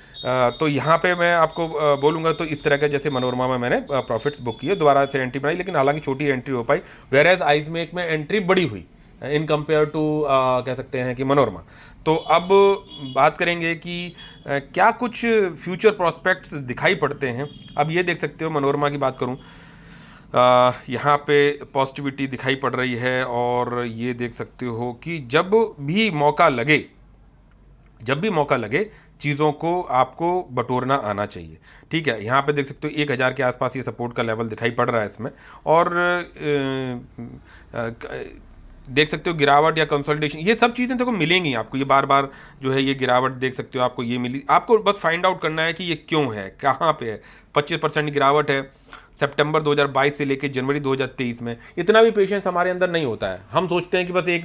तो यहाँ पे मैं आपको बोलूँगा, तो इस तरह के जैसे मनोरमा में मैंने प्रॉफिट्स बुक किए, दोबारा से एंट्री बनाई, लेकिन हालांकि छोटी एंट्री हो पाई, वेयर एज आइजमेक में एंट्री बड़ी हुई इन कंपेयर टू कह सकते हैं कि मनोरमा। तो अब बात करेंगे कि क्या कुछ फ्यूचर प्रॉस्पेक्ट्स दिखाई पड़ते हैं। अब ये देख सकते हो, मनोरमा की बात करूं, यहाँ पे पॉजिटिविटी दिखाई पड़ रही है, और ये देख सकते हो कि जब भी मौका लगे चीज़ों को आपको बटोरना आना चाहिए, ठीक है। यहाँ पे देख सकते हो 1,000 के आसपास ये सपोर्ट का लेवल दिखाई पड़ रहा है इसमें, और देख सकते हो गिरावट या कंसोलिडेशन, ये सब चीज़ें देखो मिलेंगी आपको। ये बार बार जो है ये गिरावट देख सकते हो, आपको ये मिली, आपको बस फाइंड आउट करना है कि ये क्यों है, कहाँ पे है। 25% गिरावट है, सितंबर 2022 से लेकर जनवरी 2023 में, इतना भी पेशेंस हमारे अंदर नहीं होता है। हम सोचते हैं कि बस एक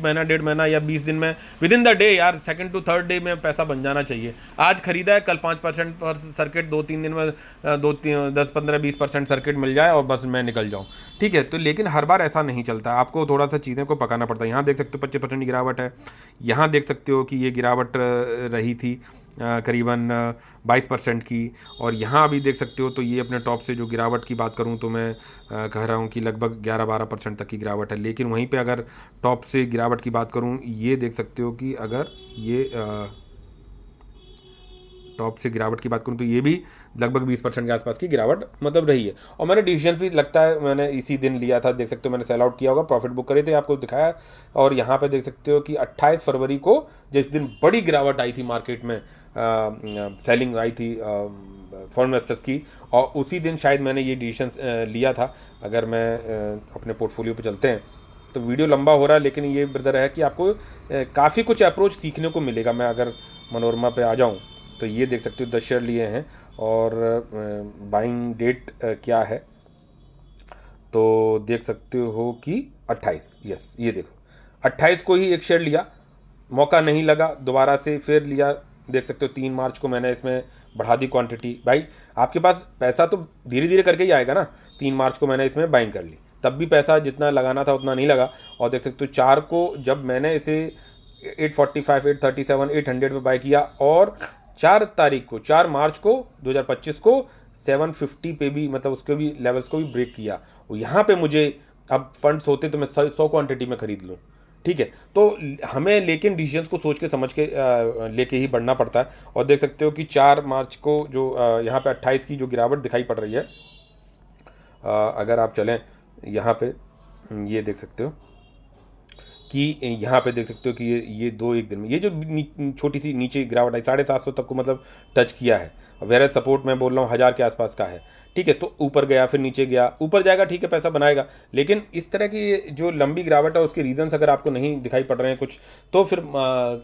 महीना, 1.5 महीना या 20 दिन में, विद इन द डे यार, सेकंड टू थर्ड डे में पैसा बन जाना चाहिए। आज खरीदा है, कल 5% पर सर्किट, 2-3 दिन में 10-15-20% सर्किट मिल जाए और बस मैं निकल जाऊँ, ठीक है। तो लेकिन हर बार ऐसा नहीं चलता, आपको थोड़ा सा चीज़ें को पकाना पड़ता है। यहाँ देख सकते हो 25% की गिरावट है, यहाँ देख सकते हो कि ये गिरावट रही थी करीबन 22% की, और यहाँ भी देख सकते हो तो ये अपने टॉप से जो गिरावट की बात करूँ तो मैं कह रहा हूँ कि लगभग 11-12% तक की गिरावट है। लेकिन वहीं पे अगर टॉप से गिरावट की बात करूँ, ये देख सकते हो कि अगर ये टॉप से गिरावट की बात करूँ तो ये भी लगभग 20% के आसपास की गिरावट मतलब रही है। और मैंने डिसीजन भी लगता है मैंने इसी दिन लिया था, देख सकते हो मैंने सेल आउट किया होगा, प्रॉफिट बुक करे थे, आपको दिखाया। और यहाँ पे देख सकते हो कि 28 फरवरी को जिस दिन बड़ी गिरावट आई थी मार्केट में, सेलिंग आई थी फॉरेन इन्वेस्टर्स की, और उसी दिन शायद मैंने ये डिसीजन लिया था। अगर मैं अपने पोर्टफोलियो पे चलते हैं तो वीडियो लंबा हो रहा है, लेकिन ये ब्रदर है कि आपको काफ़ी कुछ अप्रोच सीखने को मिलेगा। मैं अगर मनोरमा पे आ जाऊँ तो ये देख सकते हो 10 शेयर लिए हैं, और बाइंग डेट क्या है तो देख सकते हो कि 28, यस ये देखो 28 को ही एक शेयर लिया, मौका नहीं लगा, दोबारा से फिर लिया। देख सकते हो 3 मार्च को मैंने इसमें बढ़ा दी क्वांटिटी। भाई आपके पास पैसा तो धीरे धीरे करके ही आएगा ना। 3 मार्च को मैंने इसमें बाइंग कर ली, तब भी पैसा जितना लगाना था उतना नहीं लगा। और देख सकते हो 4 को जब मैंने इसे 845, 837, 800 पे बाय किया, और 4 तारीख को, 4 मार्च को 2025 को 750 पे भी, मतलब उसके भी लेवल्स को भी ब्रेक किया। और यहाँ पे मुझे अब फंड्स होते तो मैं 100 क्वांटिटी में खरीद लूँ, ठीक है। तो हमें लेकिन डिसीजंस को सोच के समझ के लेके ही बढ़ना पड़ता है। और देख सकते हो कि 4 मार्च को जो यहाँ पे 28 की जो गिरावट दिखाई पड़ रही है, अगर आप चलें यहाँ पे, ये देख सकते हो कि यहाँ पे देख सकते हो कि ये 2-1 दिन में ये जो छोटी सी नीचे गिरावट आई 750 तक को मतलब टच किया है। वेरे सपोर्ट मैं बोल रहा हूँ 1000 के आसपास का है, ठीक है। तो ऊपर गया फिर नीचे गया, ऊपर जाएगा ठीक है, पैसा बनाएगा। लेकिन इस तरह की जो लंबी गिरावट है उसके रीजंस अगर आपको नहीं दिखाई पड़ रहे हैं कुछ, तो फिर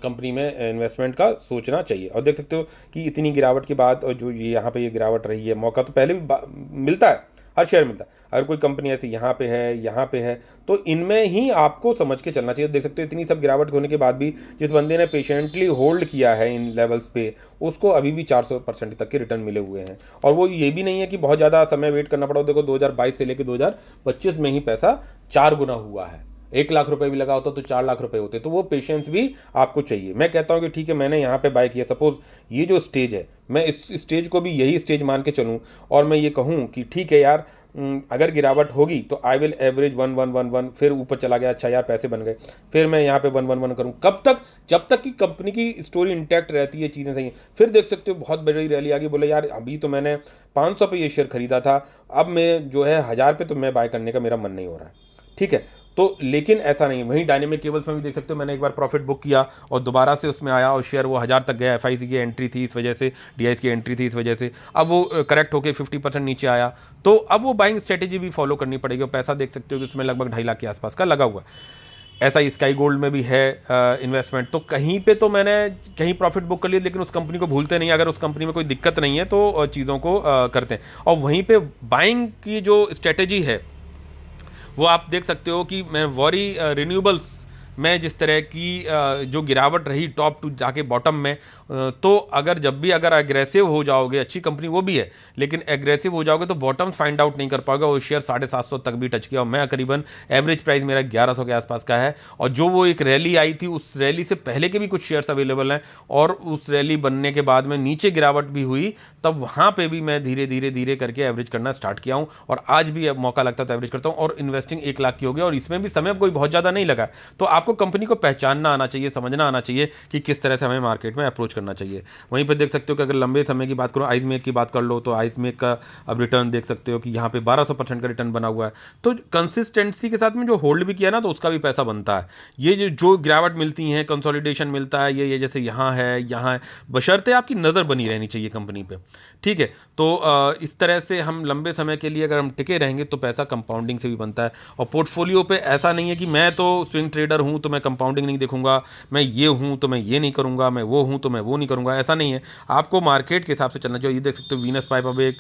कंपनी में इन्वेस्टमेंट का सोचना चाहिए। और देख सकते हो कि इतनी गिरावट के बाद, और जो ये यहाँ पे ये गिरावट रही है, मौका तो पहले भी मिलता है, हर शेयर मिलता है। अगर कोई कंपनी ऐसी यहाँ पे है तो इनमें ही आपको समझ के चलना चाहिए। देख सकते हो इतनी सब गिरावट होने के बाद भी जिस बंदे ने पेशेंटली होल्ड किया है इन लेवल्स पे, उसको अभी भी 400% तक के रिटर्न मिले हुए हैं। और वो ये भी नहीं है कि बहुत ज़्यादा समय वेट करना पड़ा। देखो 2022 से लेकर 2025 में ही पैसा 4 गुना हुआ है। 1 लाख रुपए भी लगा होता तो 4 लाख रुपए होते। तो वो पेशेंस भी आपको चाहिए। मैं कहता हूँ कि ठीक है मैंने यहाँ पे बाय किया, सपोज ये जो स्टेज है, मैं इस स्टेज को भी यही स्टेज मान के चलूँ, और मैं ये कहूँ कि ठीक है यार, अगर गिरावट होगी तो आई विल एवरेज 1111, फिर ऊपर चला गया, अच्छा यार पैसे बन गए, फिर मैं यहाँ पे 111 करूँ। कब तक? जब तक कि कंपनी की स्टोरी इंटैक्ट रहती है, चीज़ें सही हैं। फिर देख सकते हो बहुत बड़ी रैली आ गई, बोले यार अभी तो मैंने 500 पे ये शेयर खरीदा था, अब मैं जो है 1000 पे तो मैं बाय करने का मेरा मन नहीं हो रहा है, ठीक है। तो लेकिन ऐसा नहीं है। वहीं डायनेमिक केबल्स में भी देख सकते हो मैंने एक बार प्रॉफिट बुक किया और दोबारा से उसमें आया और शेयर वो 1000 तक गया। एफआईसी की एंट्री थी इस वजह से, डीआईएस की एंट्री थी इस वजह से, अब वो करेक्ट होकर 50% नीचे आया, तो अब वो बाइंग स्ट्रेटेजी भी फॉलो करनी पड़ेगी। और पैसा देख सकते हो कि उसमें लगभग 2.5 लाख के आसपास का लगा हुआ है। ऐसा ही स्काई गोल्ड में भी है इन्वेस्टमेंट। तो कहीं पे तो मैंने कहीं प्रॉफिट बुक कर लिया, लेकिन उस कंपनी को भूलते नहीं। अगर उस कंपनी में कोई दिक्कत नहीं है तो चीज़ों को करते हैं। और वहीं पे बाइंग की जो स्ट्रेटेजी है वो आप देख सकते हो कि मैं वॉरी रिन्यूएबल्स में जिस तरह की जो गिरावट रही टॉप टू जाके बॉटम में, तो अगर जब भी अगर एग्रेसिव हो जाओगे, अच्छी कंपनी वो भी है, लेकिन एग्रेसिव हो जाओगे तो बॉटम फाइंड आउट नहीं कर पाओगे। वो शेयर 750 तक भी टच किया और मैं करीबन एवरेज प्राइस मेरा 1100 के आसपास का है। और जो वो एक रैली आई थी, उस रैली से पहले के भी कुछ शेयर्स अवेलेबल हैं, और उस रैली बनने के बाद में नीचे गिरावट भी हुई, तब वहाँ पर भी मैं धीरे धीरे धीरे करके एवरेज करना स्टार्ट किया हूँ। और आज भी मौका लगता है तो एवरेज करता हूँ। और इन्वेस्टिंग 1 लाख की हो गई, और इसमें भी समय कोई बहुत ज़्यादा नहीं लगा। तो आपको कंपनी को पहचानना आना चाहिए, समझना आना चाहिए कि किस तरह से हमें मार्केट में अप्रोच करना चाहिए। वहीं पर देख सकते हो कि अगर लंबे समय की बात करो, आइसमेक की बात कर लो, तो आइसमेक का अब रिटर्न देख सकते हो कि यहाँ पे 1200% का रिटर्न बना हुआ है। तो कंसिस्टेंसी के साथ में जो होल्ड भी किया ना, तो उसका भी पैसा बनता है। ये जो गिरावट मिलती है, कंसोलिडेशन मिलता है, ये जैसे यहाँ है, बशर्ते आपकी नज़र बनी रहनी चाहिए कंपनी पे, ठीक है। तो इस तरह से हम लंबे समय के लिए अगर हम टिके रहेंगे तो पैसा कंपाउंडिंग से भी बनता है। और पोर्टफोलियो पे ऐसा नहीं है कि मैं तो स्विंग ट्रेडर हूँ हूँ तो मैं कंपाउंडिंग नहीं देखूंगा, मैं ये हूँ तो मैं ये नहीं करूँगा, मैं वो हूँ तो मैं वो नहीं करूँगा, ऐसा नहीं है। आपको मार्केट के हिसाब से चलना चाहिए। ये देख सकते हो वीनस पाइप अब एक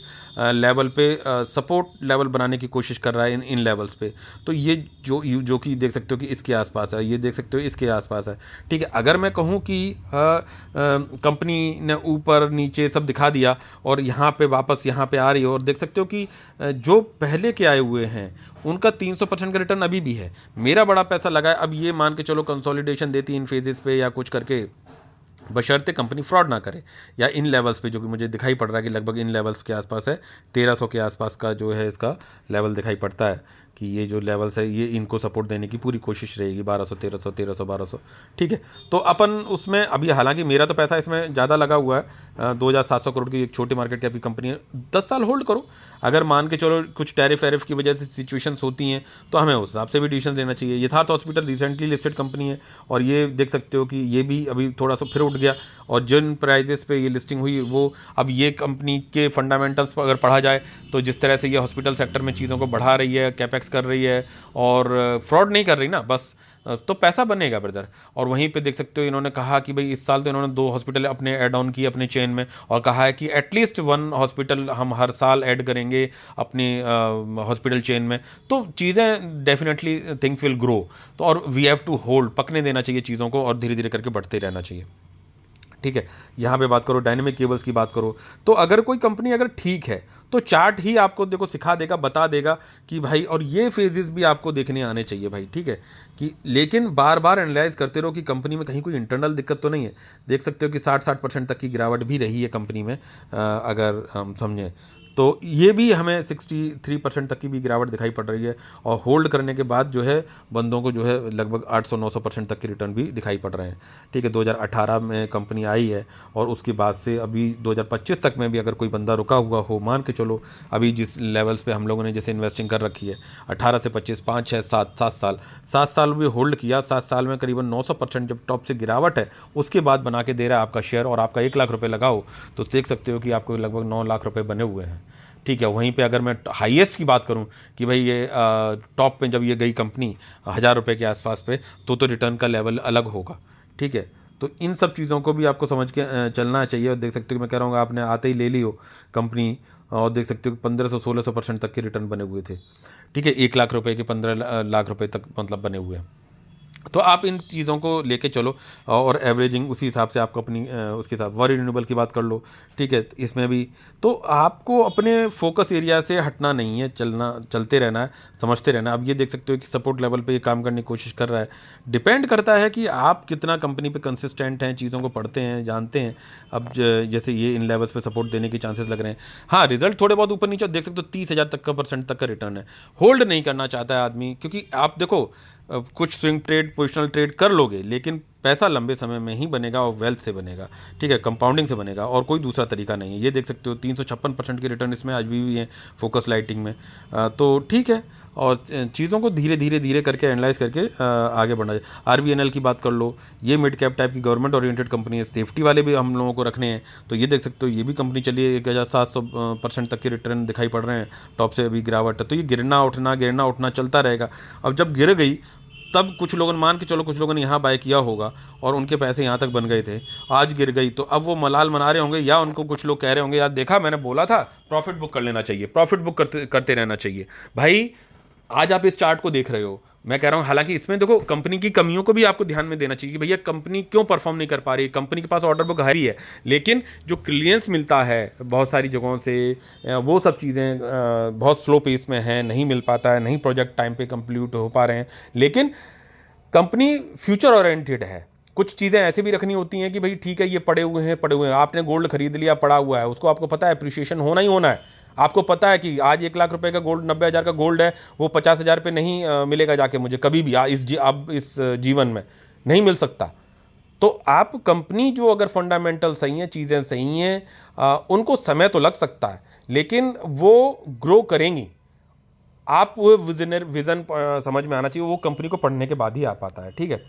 लेवल पे सपोर्ट लेवल बनाने की कोशिश कर रहा है इन लेवल्स पे। तो ये जो कि देख सकते हो कि इसके आसपास है, ये देख सकते हो इसके आसपास है, ठीक है। अगर मैं कहूँ कि कंपनी ने ऊपर नीचे सब दिखा दिया और यहाँ पे वापस यहाँ पे आ रही है, और देख सकते हो कि जो पहले के आए हुए हैं उनका 300% का रिटर्न अभी भी है। मेरा बड़ा पैसा लगा है, अब ये मान के चलो कंसोलिडेशन देती है इन फेजेस पे या कुछ करके, बशर्ते कंपनी फ्रॉड ना करे, या इन लेवल्स पे जो कि मुझे दिखाई पड़ रहा है कि लगभग इन लेवल्स के आसपास है, 1300 के आसपास का जो है इसका लेवल दिखाई पड़ता है कि ये जो लेवल्स है ये इनको सपोर्ट देने की पूरी कोशिश रहेगी, 1200 1300 1300 1200, ठीक है। तो अपन उसमें अभी, हालांकि मेरा तो पैसा इसमें ज़्यादा लगा हुआ है, 2700 करोड़ की एक छोटी मार्केट कैप की कंपनी है। 10 साल होल्ड करो, अगर मान के चलो कुछ टैरिफ वैरिफ की वजह से सिचुएशंस होती हैं तो हमें उस हिसाब से भी डिसीजन लेना चाहिए। यथार्थ हॉस्पिटल रिसेंटली लिस्टेड कंपनी है और ये देख सकते हो कि ये भी अभी थोड़ा सा फिर उठ गया, और जिन प्राइजेस पे ये लिस्टिंग हुई वो, अब ये कंपनी के फंडामेंटल्स पर अगर पढ़ा जाए तो जिस तरह से ये हॉस्पिटल सेक्टर में चीज़ों को बढ़ा रही है, कैपेक्स कर रही है और फ्रॉड नहीं कर रही ना, बस तो पैसा बनेगा ब्रदर। और वहीं पे देख सकते हो इन्होंने कहा कि भाई इस साल तो इन्होंने 2 हॉस्पिटल अपने ऐड ऑन किए अपने चेन में, और कहा है कि एटलीस्ट 1 हॉस्पिटल हम हर साल ऐड करेंगे अपनी हॉस्पिटल चेन में। तो चीज़ें डेफिनेटली थिंग्स विल ग्रो, तो और वी हैव टू होल्ड, पकने देना चाहिए चीज़ों को और धीरे धीरे करके बढ़ते रहना चाहिए, ठीक है। यहाँ पे बात करो डायनेमिक केबल्स की बात करो, तो अगर कोई कंपनी अगर ठीक है तो चार्ट ही आपको देखो सिखा देगा, बता देगा कि भाई, और ये फेजेस भी आपको देखने आने चाहिए भाई, ठीक है। कि लेकिन बार बार एनालाइज करते रहो कि कंपनी में कहीं कोई इंटरनल दिक्कत तो नहीं है। देख सकते हो कि 60% तक की गिरावट भी रही है कंपनी में, अगर हम समझें तो ये भी हमें 63% तक की भी गिरावट दिखाई पड़ रही है, और होल्ड करने के बाद जो है बंदों को जो है लगभग 800-900% तक के रिटर्न भी दिखाई पड़ रहे हैं, ठीक है। 2018 में कंपनी आई है और उसके बाद से अभी 2025 तक में भी अगर कोई बंदा रुका हुआ हो, मान के चलो अभी जिस लेवल्स पे हम लोगों ने जैसे इन्वेस्टिंग कर रखी है 18 से 25, 5 6 7 साल भी होल्ड किया, 7 साल में करीबन 900% जब टॉप से गिरावट है उसके बाद बना के दे रहा है आपका शेयर, और आपका 1 लाख रुपये लगाओ तो देख सकते हो कि आपको लगभग 9 लाख रुपये बने हुए हैं, ठीक है। वहीं पे अगर मैं हाईएस्ट की बात करूं कि भाई ये टॉप पे जब ये गई कंपनी 1000 रुपये के आसपास पे, तो रिटर्न का लेवल अलग होगा, ठीक है। तो इन सब चीज़ों को भी आपको समझ के चलना चाहिए। और देख सकते हो कि मैं कह रहा हूँ आपने आते ही ले ली हो कंपनी, और देख सकते हो 1500-1600% तक के रिटर्न बने हुए थे, ठीक है। 1 लाख रुपए के 15 लाख रुपए तक मतलब बने हुए हैं। तो आप इन चीज़ों को लेके चलो, और एवरेजिंग उसी हिसाब से आपको अपनी उसके साथ वॉर रिन्यूएबल की बात कर लो, ठीक है। इसमें भी तो आपको अपने फोकस एरिया से हटना नहीं है, चलते रहना है, समझते रहना है। अब ये देख सकते हो कि सपोर्ट लेवल पे ये काम करने की कोशिश कर रहा है। डिपेंड करता है कि आप कितना कंपनी पे कंसिस्टेंट हैं, चीज़ों को पढ़ते हैं, जानते हैं। अब जैसे ये इन लेवल्स पे सपोर्ट देने के चांसेस लग रहे हैं। हाँ, रिजल्ट थोड़े बहुत ऊपर नीचे देख सकते हो, 30,000 तक का % तक का रिटर्न है। होल्ड नहीं करना चाहता है आदमी, क्योंकि आप देखो कुछ स्विंग ट्रेड, पोजिशनल ट्रेड कर लोगे, लेकिन पैसा लंबे समय में ही बनेगा और वेल्थ से बनेगा, ठीक है, कंपाउंडिंग से बनेगा, और कोई दूसरा तरीका नहीं है। ये देख सकते हो 356% के रिटर्न इसमें आज भी हैं फोकस लाइटिंग में। तो ठीक है, और चीज़ों को धीरे धीरे धीरे करके एनालाइज करके आगे बढ़ना है। RVNL की बात कर लो, ये मिड कैप टाइप की गवर्नमेंट ओरिएंटेड कंपनी है, सेफ्टी वाले भी हम लोगों को रखने हैं। तो ये देख सकते हो ये भी कंपनी चली है, 1700% तक के रिटर्न दिखाई पड़ रहे हैं, टॉप से अभी गिरावट है। तो ये गिरना उठना चलता रहेगा। अब जब गिर गई तब कुछ लोगों ने, मान के चलो कुछ लोगों ने यहाँ बाय किया होगा और उनके पैसे यहाँ तक बन गए थे, आज गिर गई तो अब वो मलाल मना रहे होंगे, या उनको कुछ लोग कह रहे होंगे यार देखा मैंने बोला था, प्रॉफिट बुक कर लेना चाहिए, प्रॉफिट बुक करते रहना चाहिए। भाई आज आप इस चार्ट को देख रहे हो, मैं कह रहा हूं, हालांकि इसमें देखो कंपनी की कमियों को भी आपको ध्यान में देना चाहिए कि भैया कंपनी क्यों परफॉर्म नहीं कर पा रही। कंपनी के पास ऑर्डर बुक है ही है, लेकिन जो क्लियरेंस मिलता है बहुत सारी जगहों से, वो सब चीज़ें बहुत स्लो पेस में हैं, नहीं मिल पाता है, नहीं प्रोजेक्ट टाइम पे कंप्लीट हो पा रहे हैं। लेकिन कंपनी फ्यूचर ओरिएंटेड है। कुछ चीज़ें ऐसे भी रखनी होती हैं कि भाई ठीक है ये पड़े हुए हैं, आपने गोल्ड खरीद लिया, पड़ा हुआ है, उसको आपको पता है अप्रिशिएशन होना ही होना है। आपको पता है कि आज 1 लाख रुपए का गोल्ड, 90,000 का गोल्ड है, वो 50,000 पे नहीं मिलेगा जाके मुझे कभी भी, अब इस जीवन में नहीं मिल सकता। तो आप कंपनी जो अगर फंडामेंटल सही हैं, चीज़ें सही हैं, उनको समय तो लग सकता है लेकिन वो ग्रो करेंगी। आप वो विज़न समझ में आना चाहिए, वो कंपनी को पढ़ने के बाद ही आ पाता है, ठीक है।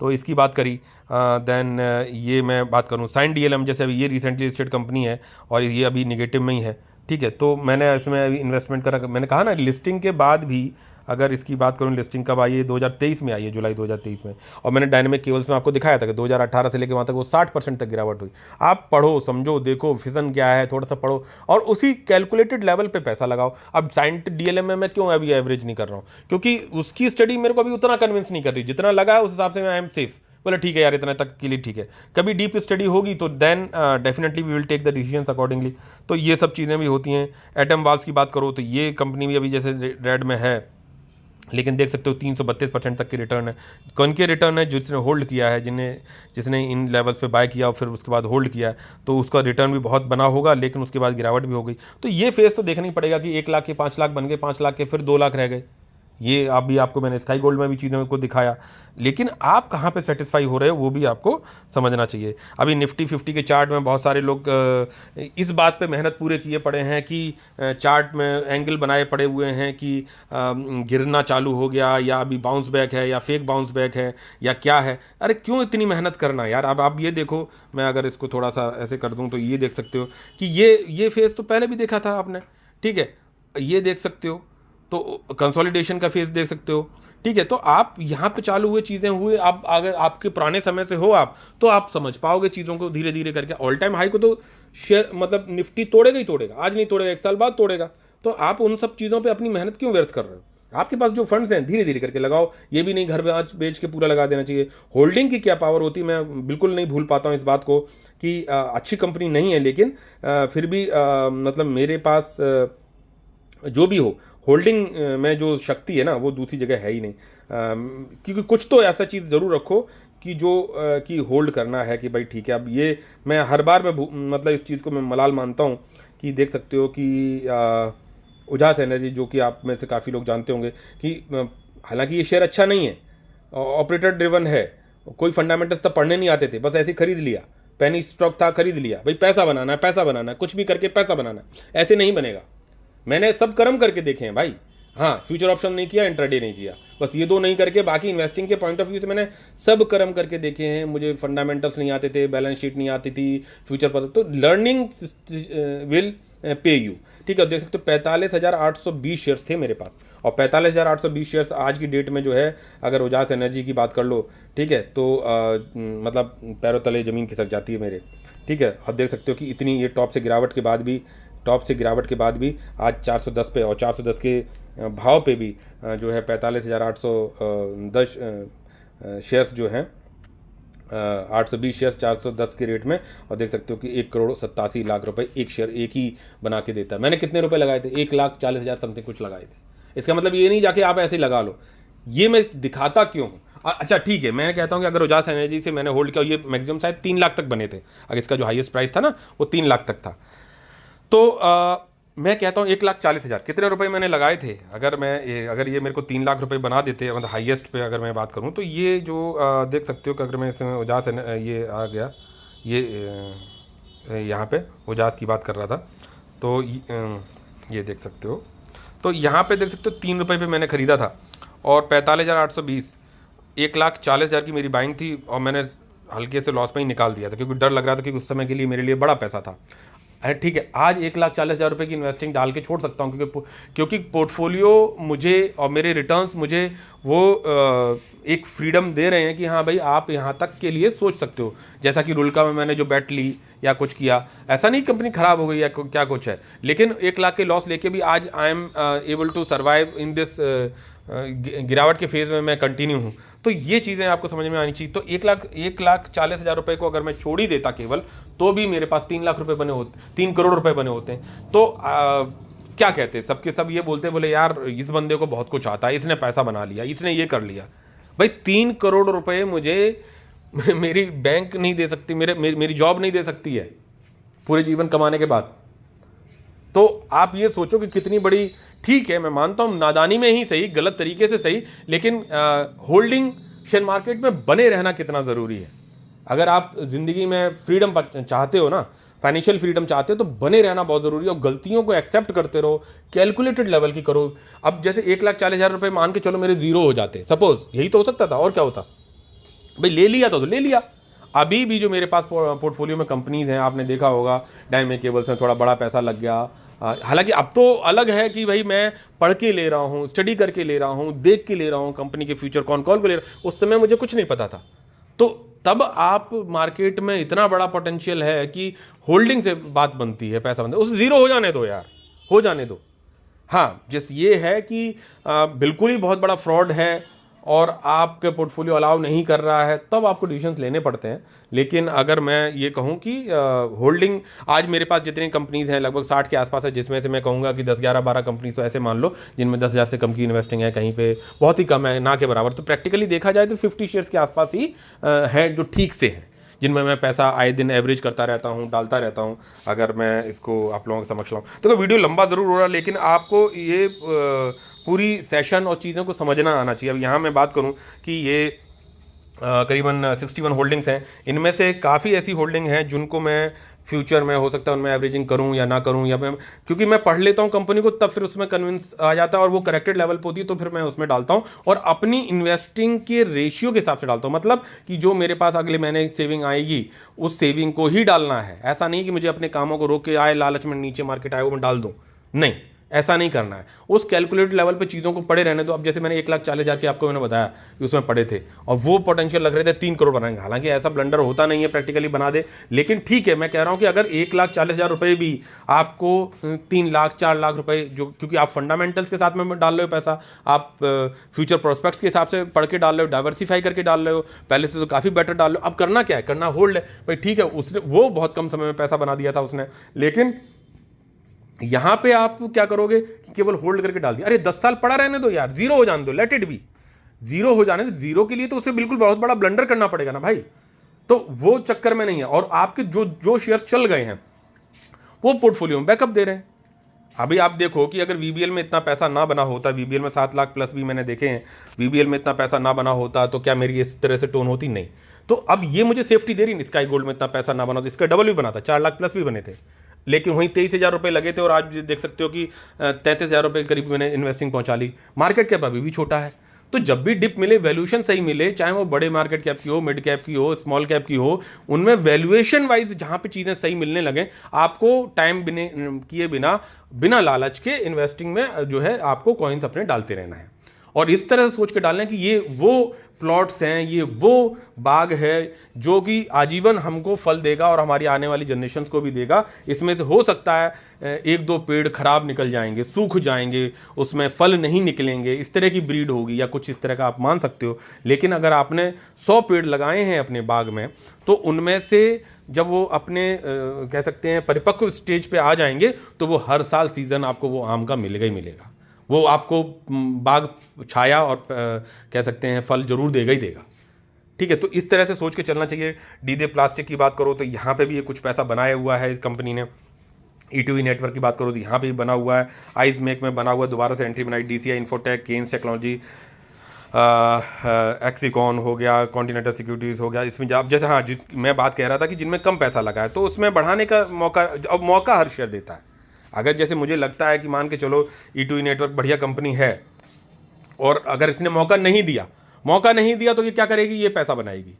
तो इसकी बात करी, देन ये मैं बात करूँ साइन DLM, जैसे अभी ये रिसेंटली लिस्टेड कंपनी है और ये अभी निगेटिव में ही है, ठीक है। तो मैंने इसमें अभी इन्वेस्टमेंट करा, मैंने कहा ना लिस्टिंग के बाद भी अगर इसकी बात करूँ लिस्टिंग कब आई है, 2023 में आई है, जुलाई 2023 में। और मैंने डायनेमिक केबल्स में आपको दिखाया था कि 2018 से लेकर वहाँ तक वो 60% तक गिरावट हुई। आप पढ़ो, समझो, देखो फिजन क्या है, थोड़ा सा पढ़ो और उसी कैलकुलेटेड लेवल पे पैसा लगाओ। अब साइंट डीएलएम में मैं क्यों अभी एवरेज नहीं कर रहा हूँ, क्योंकि उसकी स्टडी मेरे को अभी उतना कन्विंस नहीं कर रही, जितना लगा है उस हिसाब से मैं आई एम सेफ। बोला ठीक है यार, इतना तक के लिए ठीक है। कभी डीप स्टडी होगी तो then definitely we will take the decisions accordingly. तो ये सब चीज़ें भी होती हैं। एटम वाल्व्स की बात करो तो ये कंपनी भी अभी जैसे रेड में है, लेकिन देख सकते हो 332% तक की रिटर्न है। कौन के रिटर्न है? जिसने होल्ड किया है, जिसने इन लेवल्स पे बाय किया और फिर उसके बाद होल्ड किया है, तो उसका रिटर्न भी बहुत बना होगा, लेकिन उसके बाद गिरावट भी हो गई। तो ये फेस तो देखना ही पड़ेगा कि 1 लाख के 5 लाख बन गए, 5 लाख के फिर 2 लाख रह गए। ये आपको मैंने स्काई गोल्ड में भी चीज़ों को दिखाया, लेकिन आप कहाँ पे सेटिस्फाई हो रहे हो वो भी आपको समझना चाहिए। अभी निफ्टी 50 के चार्ट में बहुत सारे लोग इस बात पे मेहनत पूरे किए पड़े हैं कि चार्ट में एंगल बनाए पड़े हुए हैं कि गिरना चालू हो गया या अभी बाउंस बैक है या फेक बाउंस बैक है या क्या है। अरे क्यों इतनी मेहनत करना यार। अब आप ये देखो, मैं अगर इसको थोड़ा सा ऐसे कर दूँ तो ये देख सकते हो कि ये फेस तो पहले भी देखा था आपने, ठीक है, ये देख सकते हो, तो कंसोलिडेशन का फेज देख सकते हो, ठीक है। तो आप यहाँ पे चालू हुए चीज़ें हुए, आप अगर आपके पुराने समय से हो आप, तो आप समझ पाओगे चीज़ों को धीरे धीरे करके। ऑल टाइम हाई को तो शेयर मतलब निफ्टी तोड़ेगा ही तोड़ेगा, आज नहीं तोड़ेगा 1 साल बाद तोड़ेगा। तो आप उन सब चीज़ों पे अपनी मेहनत क्यों व्यर्थ कर रहे हो? आपके पास जो फंड्स हैं धीरे धीरे करके लगाओ, ये भी नहीं घर बेच के पूरा लगा देना चाहिए। होल्डिंग की क्या पावर होती है, मैं बिल्कुल नहीं भूल पाता हूँ इस बात को कि अच्छी कंपनी नहीं है, लेकिन फिर भी मतलब मेरे पास जो भी हो, होल्डिंग में जो शक्ति है ना वो दूसरी जगह है ही नहीं। क्योंकि कुछ तो ऐसा चीज़ ज़रूर रखो कि जो कि होल्ड करना है कि भाई ठीक है। अब ये मैं हर बार में मतलब इस चीज़ को मैं मलाल मानता हूँ कि देख सकते हो कि उजास एनर्जी, जो कि आप में से काफ़ी लोग जानते होंगे कि हालांकि ये शेयर अच्छा नहीं है, ऑपरेटर ड्रिवन है, कोई फंडामेंटल्स तब पढ़ने नहीं आते थे, बस ऐसे खरीद लिया, पेनी स्टॉक था खरीद लिया, भाई पैसा बनाना है, पैसा बनाना है, कुछ भी करके पैसा बनाना है। ऐसे नहीं बनेगा। मैंने सब कर्म करके देखे हैं भाई। हाँ, फ्यूचर ऑप्शन नहीं किया, इंट्राडे नहीं किया, बस ये 2 नहीं करके बाकी इन्वेस्टिंग के पॉइंट ऑफ व्यू से मैंने सब कर्म करके देखे हैं। मुझे फंडामेंटल्स नहीं आते थे, बैलेंस शीट नहीं आती थी, फ्यूचर पर। तो लर्निंग विल पे यू, ठीक है। देख सकते हो 45,820 शेयर्स थे मेरे पास, और 45,820 शेयर्स आज की डेट में जो है, अगर उजास एनर्जी की बात कर लो, ठीक है, तो मतलब पैरों तले ज़मीन खिसक जाती है मेरे, ठीक है। अब देख सकते हो कि इतनी ये टॉप से गिरावट के बाद भी आज 410 पे, और 410 के भाव पे भी जो है 45,810 शेयर्स जो हैं, 820 शेयर 410 के रेट में। और देख सकते हो कि 1,87,00,000 रुपए एक शेयर एक ही बना के देता है। मैंने कितने रुपए लगाए थे? 1,40,000 समथिंग कुछ लगाए थे। इसका मतलब ये नहीं जाके आप ऐसे ही लगा लो। ये मैं दिखाता क्यों हूँ? अच्छा ठीक है, मैं कहता हूँ कि अगर उजास एनर्जी से मैंने होल्ड किया, ये मैक्सिमम शायद 3 लाख तक बने थे। अगर इसका जो हाईएस्ट प्राइस था ना वो 3 लाख तक था। तो मैं कहता हूँ 1,40,000 कितने रुपए मैंने लगाए थे। अगर ये मेरे को 3 लाख रुपए बना देते, मतलब हाईएस्ट पे अगर मैं बात करूँ, तो ये जो देख सकते हो कि अगर मैं इसमें उजास ये आ गया, ये यहाँ पे उजास की बात कर रहा था, तो ये देख सकते हो, तो यहाँ पे देख सकते हो 3 रुपये पे मैंने ख़रीदा था, और 45,820, 1,40,000 की मेरी बाइंग थी, और मैंने हल्के से लॉस में ही निकाल दिया था, क्योंकि डर लग रहा था कि उस समय के लिए मेरे लिए बड़ा पैसा था। अरे ठीक है, आज 1,40,000 रुपये की इन्वेस्टिंग डाल के छोड़ सकता हूँ, क्योंकि पोर्टफोलियो मुझे और मेरे रिटर्न्स मुझे वो एक फ्रीडम दे रहे हैं कि हाँ भाई आप यहाँ तक के लिए सोच सकते हो। जैसा कि रुल्का में मैंने जो बैट ली या कुछ किया, ऐसा नहीं कंपनी ख़राब हो गई या क्या कुछ है, लेकिन 1 लाख के लॉस लेके भी आज I am able to survive in this गिरावट के फेज़ में मैं कंटिन्यू हूँ। तो ये चीज़ें आपको समझ में आनी चाहिए। तो 1,40,000 रुपये को अगर मैं छोड़ ही देता केवल, तो भी मेरे पास 3 लाख रुपए बने होते, 3 करोड़ रुपए बने होते हैं। तो क्या कहते हैं, सबके सब ये बोलते बोले यार इस बंदे को बहुत कुछ आता है, इसने पैसा बना लिया, इसने ये कर लिया। भाई 3 करोड़ रुपए मुझे मेरी बैंक नहीं दे सकती, मेरी जॉब नहीं दे सकती है पूरे जीवन कमाने के बाद। तो आप ये सोचो कि कितनी बड़ी, ठीक है मैं मानता हूँ नादानी में ही सही, गलत तरीके से सही, लेकिन होल्डिंग शेयर मार्केट में बने रहना कितना ज़रूरी है। अगर आप ज़िंदगी में फ्रीडम चाहते हो ना, फाइनेंशियल फ्रीडम चाहते हो, तो बने रहना बहुत ज़रूरी है, और गलतियों को एक्सेप्ट करते रहो, कैलकुलेटेड लेवल की करो। अब जैसे 1,40,000 रुपये मान के चलो मेरे 0 हो जाते, सपोज, यही तो हो सकता था, और क्या होता भाई, ले लिया तो ले लिया। अभी भी जो मेरे पास पोर्टफोलियो में कंपनीज हैं, आपने देखा होगा डायमंड केबल्स में थोड़ा बड़ा पैसा लग गया। हालांकि अब तो अलग है कि भाई मैं पढ़ के ले रहा हूँ, स्टडी करके ले रहा हूँ, देख के ले रहा हूँ, कंपनी के फ्यूचर कौन कॉल को ले रहा हूँ। उस समय मुझे कुछ नहीं पता था। तो तब आप मार्केट में इतना बड़ा पोटेंशियल है कि होल्डिंग से बात बनती है, पैसा बनता है। उसे ज़ीरो हो जाने दो यार, हो जाने दो। हाँ, जिस ये है कि बिल्कुल ही बहुत बड़ा फ्रॉड है और आपके पोर्टफोलियो अलाउ नहीं कर रहा है, तब आपको डिसीजंस लेने पड़ते हैं। लेकिन अगर मैं ये कहूँ कि होल्डिंग, आज मेरे पास जितनी कंपनीज हैं लगभग 60 के आसपास है, जिसमें से मैं कहूँगा कि 10 11 12 कंपनीज तो ऐसे मान लो जिनमें 10,000 से कम की इन्वेस्टिंग है, कहीं पे बहुत ही कम है, ना के बराबर। तो प्रैक्टिकली देखा जाए तो 50 शेयर्स के आसपास ही है जो ठीक से हैं, जिनमें मैं पैसा आए दिन एवरेज करता रहता हूँ, डालता रहता हूँ। अगर मैं इसको आप लोगों के समझ लाऊँ तो वीडियो लंबा ज़रूर हो रहा है, लेकिन आपको ये पूरी सेशन और चीज़ों को समझना आना चाहिए। अब यहाँ मैं बात करूँ कि ये करीबन 61 होल्डिंग्स हैं। इनमें से काफ़ी ऐसी होल्डिंग हैं जिनको मैं फ्यूचर में हो सकता है उनमें एवरेजिंग करूं या ना करूं, या मैं क्योंकि मैं पढ़ लेता हूं कंपनी को, तब फिर उसमें कन्विंस आ जाता है और वो करेक्टेड लेवल पर होती है, तो फिर मैं उसमें डालता हूं और अपनी इन्वेस्टिंग के रेशियो के हिसाब से डालता हूं। मतलब कि जो मेरे पास अगले महीने सेविंग आएगी उस सेविंग को ही डालना है। ऐसा नहीं कि मुझे अपने कामों को रोक के आए, लालच में नीचे मार्केट आए वो मैं डाल दूँ, नहीं, ऐसा नहीं करना है। उस कैलकुलेटेड लेवल पे चीज़ों को पड़े रहने दो। अब जैसे मैंने 1,40,000 के आपको मैंने बताया कि उसमें पड़े थे और वो पोटेंशियल लग रहे थे 3 करोड़ बनाएंगे। हालांकि ऐसा ब्लंडर होता नहीं है, प्रैक्टिकली बना दे, लेकिन ठीक है, मैं कह रहा हूं कि अगर 1,40,000 रुपये भी आपको 3 लाख 4 लाख रुपए, जो क्योंकि आप फंडामेंटल्स के साथ में डाल रहे हो पैसा, आप फ्यूचर प्रोस्पेक्ट्स के हिसाब से पढ़ के डाल रहे हो, डाइवर्सिफाई करके डाल रहे हो, पहले से तो काफ़ी बेटर डाल रहे हो। अब करना क्या है, करना होल्ड है भाई, ठीक है। उसने वो बहुत कम समय में पैसा बना दिया था उसने, लेकिन यहां पे आप क्या करोगे कि केवल होल्ड करके डाल दिया। अरे 10 साल पड़ा रहने दो यार, जीरो हो जाने दो, लेट इट बी, जीरो हो जाने दो। जीरो के लिए तो उसे बिल्कुल बहुत बड़ा ब्लंडर करना पड़ेगा ना भाई, तो वो चक्कर में नहीं है। और आपके जो शेयर्स चल गए हैं वो पोर्टफोलियो में बैकअप दे रहे हैं। अभी आप देखो कि अगर वीबीएल में इतना पैसा ना बना होता, वीबीएल में 7 लाख प्लस भी मैंने देखे हैं, वीबीएल में इतना पैसा ना बना होता तो क्या मेरी इस तरह से टोन होती? नहीं। तो अब ये मुझे सेफ्टी दे रही है, स्काई गोल्ड में इतना पैसा ना बना तो इसका डबल भी बना था, 4 लाख प्लस भी बने थे, लेकिन वहीं 23,000 रुपये लगे थे और आज देख सकते हो कि 33,000 रुपये करीब मैंने इन्वेस्टिंग पहुंचा ली। मार्केट कैप अभी भी छोटा है, तो जब भी डिप मिले, वैल्यूएशन सही मिले, चाहे वो बड़े मार्केट कैप की हो, मिड कैप की हो, स्मॉल कैप की हो, उनमें वैल्यूएशन वाइज जहां पे चीज़ें सही मिलने लगे, आपको टाइम किए बिना बिना लालच के इन्वेस्टिंग में जो है आपको कॉइन्स अपने डालते रहना है। और इस तरह से सोच के डालना है कि ये वो प्लॉट्स हैं, ये वो बाग है जो कि आजीवन हमको फल देगा और हमारी आने वाली जनरेशन्स को भी देगा। इसमें से हो सकता है 1-2 पेड़ खराब निकल जाएंगे, सूख जाएंगे, उसमें फल नहीं निकलेंगे, इस तरह की ब्रीड होगी या कुछ इस तरह का आप मान सकते हो। लेकिन अगर आपने 100 पेड़ लगाए हैं अपने बाग में, तो उनमें से जब वो अपने कह सकते हैं परिपक्व स्टेज पे आ जाएंगे, तो वो हर साल सीजन आपको वो आम का मिलेगा ही मिलेगा। वो आपको बाग छाया और कह सकते हैं फल जरूर देगा ही देगा। ठीक है, तो इस तरह से सोच के चलना चाहिए। डीजे प्लास्टिक की बात करो तो यहाँ पे भी ये कुछ पैसा बनाया हुआ है इस कंपनी ने। E2E नेटवर्क की बात करो तो यहाँ पे भी बना हुआ है। आइज मेक में बना हुआ है, दोबारा से एंट्री बनाई। DCI इन्फोटेक, केन्स टेक्नोलॉजी, एक्सिकॉन हो गया, कॉन्टिनेंटल सिक्योरिटीज़ हो गया। इसमें आप जैसे, हाँ, मैं बात कह रहा था कि जिनमें कम पैसा लगा है तो उसमें बढ़ाने का मौका, अब मौका हर शेयर देता है। अगर जैसे मुझे लगता है कि मान के चलो E2E नेटवर्क बढ़िया कंपनी है और अगर इसने मौका नहीं दिया तो ये क्या करेगी, ये पैसा बनाएगी।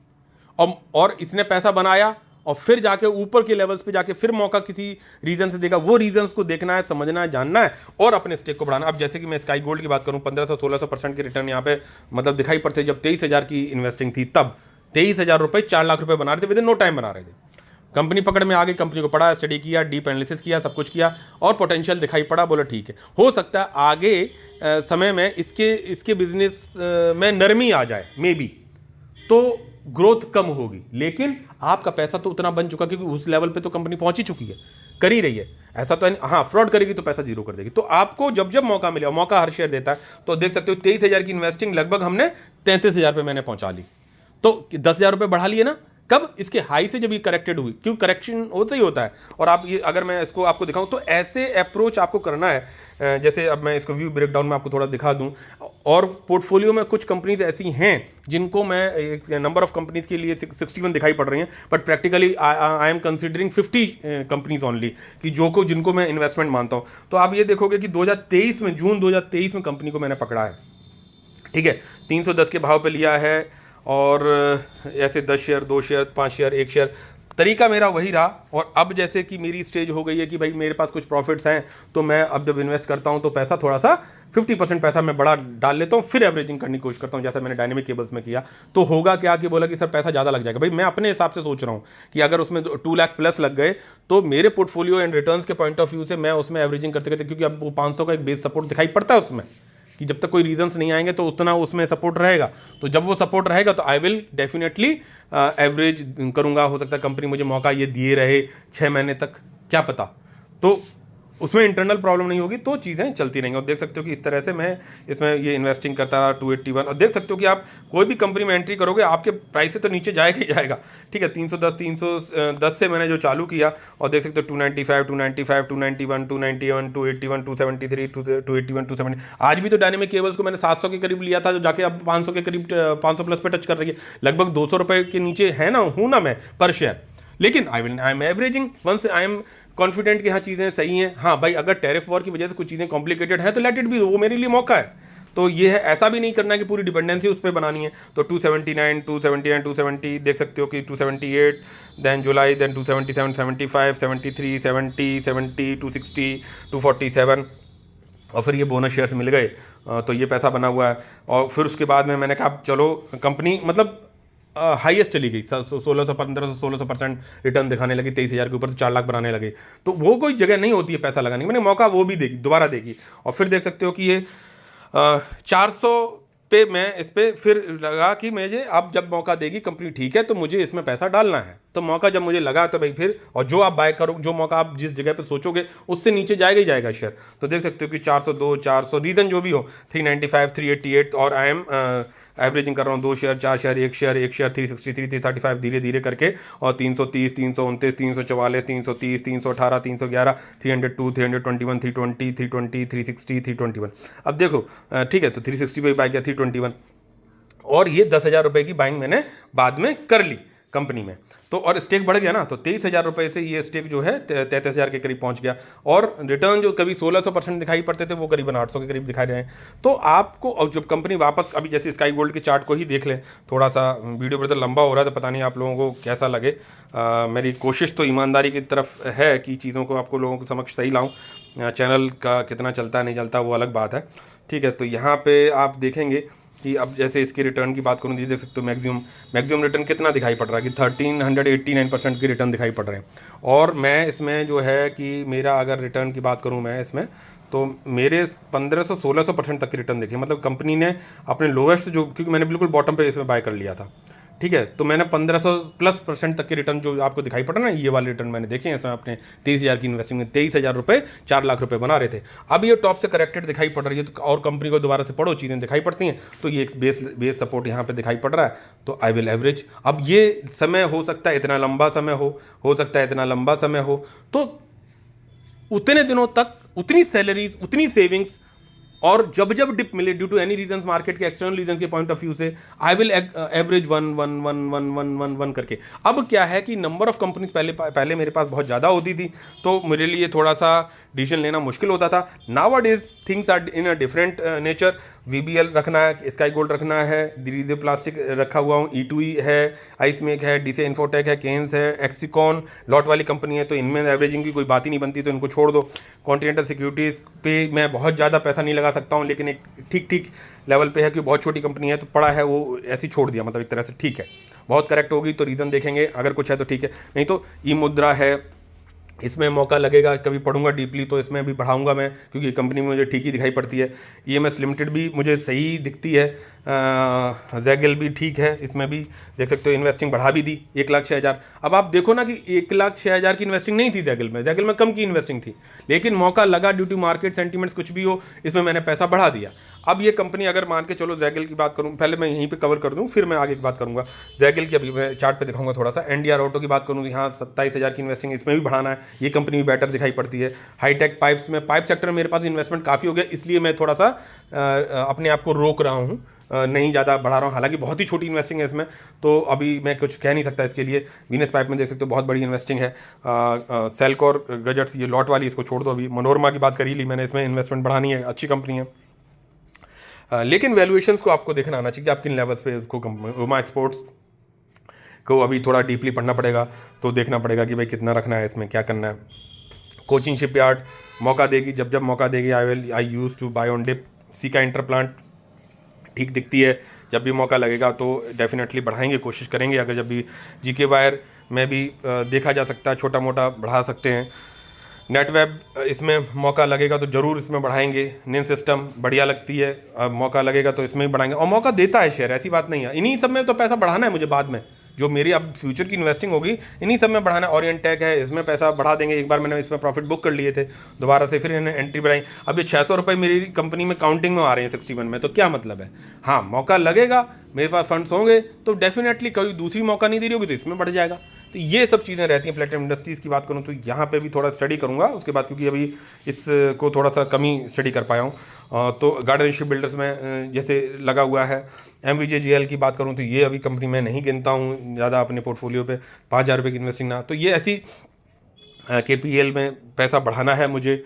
और इसने पैसा बनाया और फिर जाके ऊपर के लेवल्स पे जाके फिर मौका किसी रीजन से देगा। वो रीजंस को देखना है, समझना है, जानना है और अपने स्टेक को बढ़ाना। अब जैसे कि मैं स्काई गोल्ड की बात करूं, 1500-1600% के रिटर्न यहाँ पे मतलब दिखाई पड़ते। जब 23,000 की इन्वेस्टिंग थी तब 23,000 रुपये 4 लाख रुपये बना रहे थे, विद इन नो टाइम बना रहे थे। कंपनी पकड़ में आ गई, कंपनी को पढ़ा, स्टडी किया, डीप एनालिसिस किया, सब कुछ किया और पोटेंशियल दिखाई पड़ा, बोला ठीक है, हो सकता है आगे समय में इसके बिजनेस में नरमी आ जाए, मे बी, तो ग्रोथ कम होगी, लेकिन आपका पैसा तो उतना बन चुका क्योंकि उस लेवल पे तो कंपनी पहुंच ही चुकी है, कर ही रही है। ऐसा तो हाँ, फ्रॉड करेगी तो पैसा जीरो कर देगी। तो आपको जब जब मौका मिले, मौका हर शेयर देता है, तो देख सकते हो 23,000 की इन्वेस्टिंग लगभग हमने 33,000 पे मैंने पहुंचा ली, तो 10,000 रुपये बढ़ा लिए ना। कब? इसके हाई से जब ये करेक्टेड हुई, क्यों करेक्शन होता ही होता है। और आप ये, अगर मैं इसको आपको दिखाऊं तो ऐसे अप्रोच आपको करना है। जैसे अब मैं इसको व्यू ब्रेकडाउन में आपको थोड़ा दिखा दूं। और पोर्टफोलियो में कुछ कंपनीज ऐसी हैं जिनको मैं, एक नंबर ऑफ कंपनीज के लिए 61 दिखाई पड़ रही हैं, but practically I am considering 50 companies only, कि जिनको मैं इन्वेस्टमेंट मानता हूं। तो आप ये देखोगे कि 2023 में, जून 2023 में कंपनी को मैंने पकड़ा है, ठीक है, 310 के भाव पे लिया है और ऐसे 10 शेयर, 2 शेयर, 5 शेयर, 1 शेयर, तरीका मेरा वही रहा। और अब जैसे कि मेरी स्टेज हो गई है कि भाई मेरे पास कुछ प्रॉफिट्स हैं, तो मैं अब जब इन्वेस्ट करता हूं तो पैसा थोड़ा सा 50% पैसा मैं बड़ा डाल लेता हूं, फिर एवरेजिंग करने की कोशिश करता हूं, जैसा मैंने डायनेमिक केबल्स में किया। तो होगा क्या कि बोला कि सर पैसा ज़्यादा लग जाएगा। भाई मैं अपने हिसाब से सोच रहा हूं कि अगर उसमें 2 लाख प्लस लग गए तो मेरे पोर्टफोलियो एंड रिटर्न्स के पॉइंट ऑफ व्यू से मैं उसमें एवरेजिंग करते करते, क्योंकि अब वो 500 का एक बेस सपोर्ट दिखाई पड़ता है उसमें कि जब तक कोई रीजंस नहीं आएंगे तो उतना उसमें सपोर्ट रहेगा। तो जब वो सपोर्ट रहेगा तो आई विल डेफिनेटली एवरेज करूंगा। हो सकता है कंपनी मुझे मौका ये दिए रहे 6 महीने तक, क्या पता, तो उसमें इंटरनल प्रॉब्लम नहीं होगी तो चीज़ें चलती रहेंगी। और देख सकते हो कि इस तरह से मैं इसमें ये इन्वेस्टिंग करता रहा 281। और देख सकते हो कि आप कोई भी कंपनी में एंट्री करोगे आपके प्राइस से तो नीचे जाएगा ही जाएगा। ठीक है, 310 से मैंने जो चालू किया, और देख सकते हो 295, 291, 291, 281, 273, 281, 270। आज भी तो डायनेमिक केबल्स को मैंने 700 के करीब लिया था, जो जाके अब 500 के करीब, 500 प्लस पे टच कर रही है। लगभग 200 रुपए के नीचे है ना, हूं ना मैं पर शेयर, लेकिन I am averaging once I am confident कि हाँ चीज़ें सही हैं। हाँ भाई, अगर टैरिफ वॉर की वजह से कुछ चीज़ें कॉम्प्लिकेटेड है तो लेट इट बी, वो मेरे लिए मौका है। तो ये है, ऐसा भी नहीं करना है कि पूरी डिपेंडेंसी उस पर बनानी है। तो 279, 279, 270 देख सकते हो कि 278, देन जुलाई, देन 277, 75, 73, 70, 70, 260, 247, और फिर ये बोनस शेयर्स मिल गए। तो ये पैसा बना हुआ है। और फिर उसके बाद में मैंने कहा चलो कंपनी मतलब हाईएस्ट चली गई, 1600, 1500, 1600% रिटर्न दिखाने लगी, 23,000 के ऊपर से 4 लाख बनाने लगे। तो वो कोई जगह नहीं होती है पैसा लगाने की, मैंने मौका वो भी देगी, दोबारा देगी। और फिर देख सकते हो कि ये 400 पे मैं इस पे फिर लगा कि मुझे अब जब मौका देगी कंपनी ठीक है तो मुझे इसमें पैसा डालना है। तो मौका जब मुझे लगा तो भाई फिर, और जो आप बाय करो, जो मौका आप जिस जगह पे सोचोगे उससे नीचे जाएगा ही जाएगा शेयर। तो देख सकते हो कि 402, 400, रीजन जो भी हो, 395, 388, और आई एम एवरेजिंग कर रहा हूँ 2 शेयर, 4 शेयर, 1 शेयर, 1 शेयर, 363, 335 धीरे धीरे करके, और 330, 329, 344, 330, 318, 311, 302, 321, 320, 320, 360, 321। अब देखो ठीक है, तो 360 पे बाय किया, 321, और ये 10,000 रुपए की बाइंग मैंने बाद में कर ली कंपनी में। तो और स्टेक बढ़ गया ना, तो 23,000 रुपए से ये स्टेक जो है 33,000 के करीब पहुंच गया। और रिटर्न जो कभी 1600% दिखाई पड़ते थे वो करीबन 800 के करीब दिखा रहे हैं। तो आपको, और जब कंपनी वापस, अभी जैसे स्काई गोल्ड के चार्ट को ही देख लें, थोड़ा सा वीडियो पर तो लंबा हो रहा है तो पता नहीं आप लोगों को कैसा लगे। मेरी कोशिश तो ईमानदारी की तरफ है कि चीज़ों को आपको लोगों के समक्ष सही लाऊं। चैनल का कितना चलता है नहीं चलता वो अलग बात है। ठीक है, तो यहाँ पे आप देखेंगे कि अब जैसे इसके रिटर्न की बात करूँ, देख सकते हो मैक्सिमम रिटर्न कितना दिखाई पड़ रहा है कि 1389% की रिटर्न दिखाई पड़ रहे हैं। और मैं इसमें जो है कि मेरा अगर रिटर्न की बात करूँ मैं इसमें, तो मेरे 1500-1600% तक की रिटर्न देखी, मतलब कंपनी ने अपने लोवेस्ट जो, क्योंकि मैंने बिल्कुल बॉटम पे इसमें बाय कर लिया था। ठीक है, तो मैंने 1500+ तक की रिटर्न जो आपको दिखाई पड़ रहा है ना, ये वाले रिटर्न मैंने देखे हैं इसमें अपने 23,000 की इन्वेस्टिंग में। 23,000 रुपये 4 लाख रुपए बना रहे थे। अब ये टॉप से करेक्टेड दिखाई पड़ रही है, तो और कंपनी को दोबारा से पढ़ो, चीज़ें दिखाई पड़ती हैं। तो ये एक बेस सपोर्ट यहाँ पे दिखाई पड़ रहा है, तो आई विल एवरेज। अब ये समय हो सकता है इतना लंबा समय हो सकता है इतना लंबा समय हो, तो उतने दिनों तक उतनी सैलरीज, उतनी सेविंग्स, और जब जब डिप मिले due to any reasons, market के एक्सटर्नल रीजन के पॉइंट ऑफ व्यू से, आई विल एवरेज 1 करके। अब क्या है कि नंबर ऑफ कंपनीज पहले मेरे पास बहुत ज़्यादा होती थी, तो मेरे लिए थोड़ा सा डिसीजन लेना मुश्किल होता था। Nowadays things are in a different nature. VBL रखना है, स्काई गोल्ड रखना है, धीरे प्लास्टिक रखा हुआ हूँ, E2E है, आइसमेक है, डीसे इन्फोटेक है, केन्स है, एक्सिकॉन लॉट वाली कंपनी है, तो इनमें एवरेजिंग की कोई बात ही नहीं बनती, तो इनको छोड़ दो। कॉन्टिनेंटल सिक्योरिटीज़ पे मैं बहुत ज़्यादा पैसा नहीं लगा सकता हूँ, लेकिन एक ठीक लेवल पे है कि बहुत छोटी कंपनी है, तो पड़ा है वो ऐसे छोड़ दिया, मतलब एक तरह से ठीक है। बहुत करेक्ट होगी तो रीज़न देखेंगे, अगर कुछ है तो ठीक है, नहीं तो ई मुद्रा है, इसमें मौका लगेगा, कभी पढ़ूंगा डीपली तो इसमें भी बढ़ाऊंगा मैं, क्योंकि कंपनी मुझे ठीक ही दिखाई पड़ती है। EMS लिमिटेड भी मुझे सही दिखती है, जैगल भी ठीक है, इसमें भी देख सकते हो इन्वेस्टिंग बढ़ा भी दी 1,06,000। अब आप देखो ना कि 1,06,000 की इन्वेस्टिंग नहीं थी जैगल में कम की इन्वेस्टिंग थी, लेकिन मौका लगा ड्यू टू मार्केट सेंटीमेंट्स कुछ भी हो, इसमें मैंने पैसा बढ़ा दिया। अब ये कंपनी अगर मान के चलो, जैगल की बात करूं, पहले मैं यहीं पे कवर कर दूं फिर मैं आगे की बात करूंगा। जैगल की अभी मैं चार्ट पे दिखाऊंगा थोड़ा सा। NDR ऑटो की बात करूं, यहाँ 27,000 की इन्वेस्टिंग, इसमें भी बढ़ाना है, ये कंपनी भी बेटर दिखाई पड़ती है। हाईटेक पाइप्स में, पाइप सेक्टर में मेरे पास इन्वेस्टमेंट काफ़ी हो गया, इसलिए मैं थोड़ा सा अपने आप को रोक रहा हूँ, नहीं ज़्यादा बढ़ा रहा हूँ, हालांकि बहुत ही छोटी इन्वेस्टिंग है इसमें, तो अभी मैं कुछ कह नहीं सकता इसके लिए। वीनस पाइप में देख सकते हो बहुत बड़ी इन्वेस्टिंग है। सेल्कोर गजट्स, ये लॉट वाली, इसको छोड़ दो, अभी मनोरमा की बात कर ही ली मैंने, इसमें इन्वेस्टमेंट बढ़ानी है, अच्छी कंपनी है। लेकिन वैल्यूएशंस को आपको देखना आना चाहिए कि आप किन लेवल्स पे उसको उमा एक्सपोर्ट्स को अभी थोड़ा डीपली पढ़ना पड़ेगा, तो देखना पड़ेगा कि भाई कितना रखना है, इसमें क्या करना है। कोचिन शिपयार्ड मौका देगी, जब जब मौका देगी I use to buy on dip. Sika Interplant ठीक दिखती है, जब भी मौका लगेगा तो डेफिनेटली बढ़ाएंगे, कोशिश करेंगे। अगर जब भी जीके वायर में भी देखा जा सकता है, छोटा मोटा बढ़ा सकते हैं। नेटवेब इसमें मौका लगेगा तो ज़रूर इसमें बढ़ाएंगे। निन सिस्टम बढ़िया लगती है, मौका लगेगा तो इसमें भी बढ़ाएंगे, और मौका देता है शेयर, ऐसी बात नहीं है। इन्हीं सब में तो पैसा बढ़ाना है मुझे बाद में, जो मेरी अब फ्यूचर की इन्वेस्टिंग होगी इन्हीं सब में बढ़ाना। ओरिएंटेक है, इसमें पैसा बढ़ा देंगे। एक बार मैंने इसमें प्रॉफिट बुक कर लिए थे, दोबारा से फिर इन्हें एंट्री बढ़ाई। अब ये 600 रुपये मेरी कंपनी में काउंटिंग में आ रहे हैं 61 में, तो क्या मतलब है। हाँ, मौका लगेगा, मेरे पास फंड्स होंगे तो डेफिनेटली कोई दूसरी मौका नहीं दे रही होगी तो इसमें बढ़ जाएगा। तो ये सब चीज़ें रहती हैं। प्लेटिनम इंडस्ट्रीज़ की बात करूँ तो यहाँ पे भी थोड़ा स्टडी करूँगा उसके बाद, क्योंकि अभी इसको थोड़ा सा कम ही स्टडी कर पाया हूँ। तो गार्डन शिप बिल्डर्स में जैसे लगा हुआ है। MVJGL की बात करूँ तो ये अभी कंपनी में नहीं गिनता हूँ ज़्यादा अपने पोर्टफोलियो पे, 5,000 रुपये की इन्वेस्टिंग ना। तो ये ऐसी KPL में पैसा बढ़ाना है मुझे,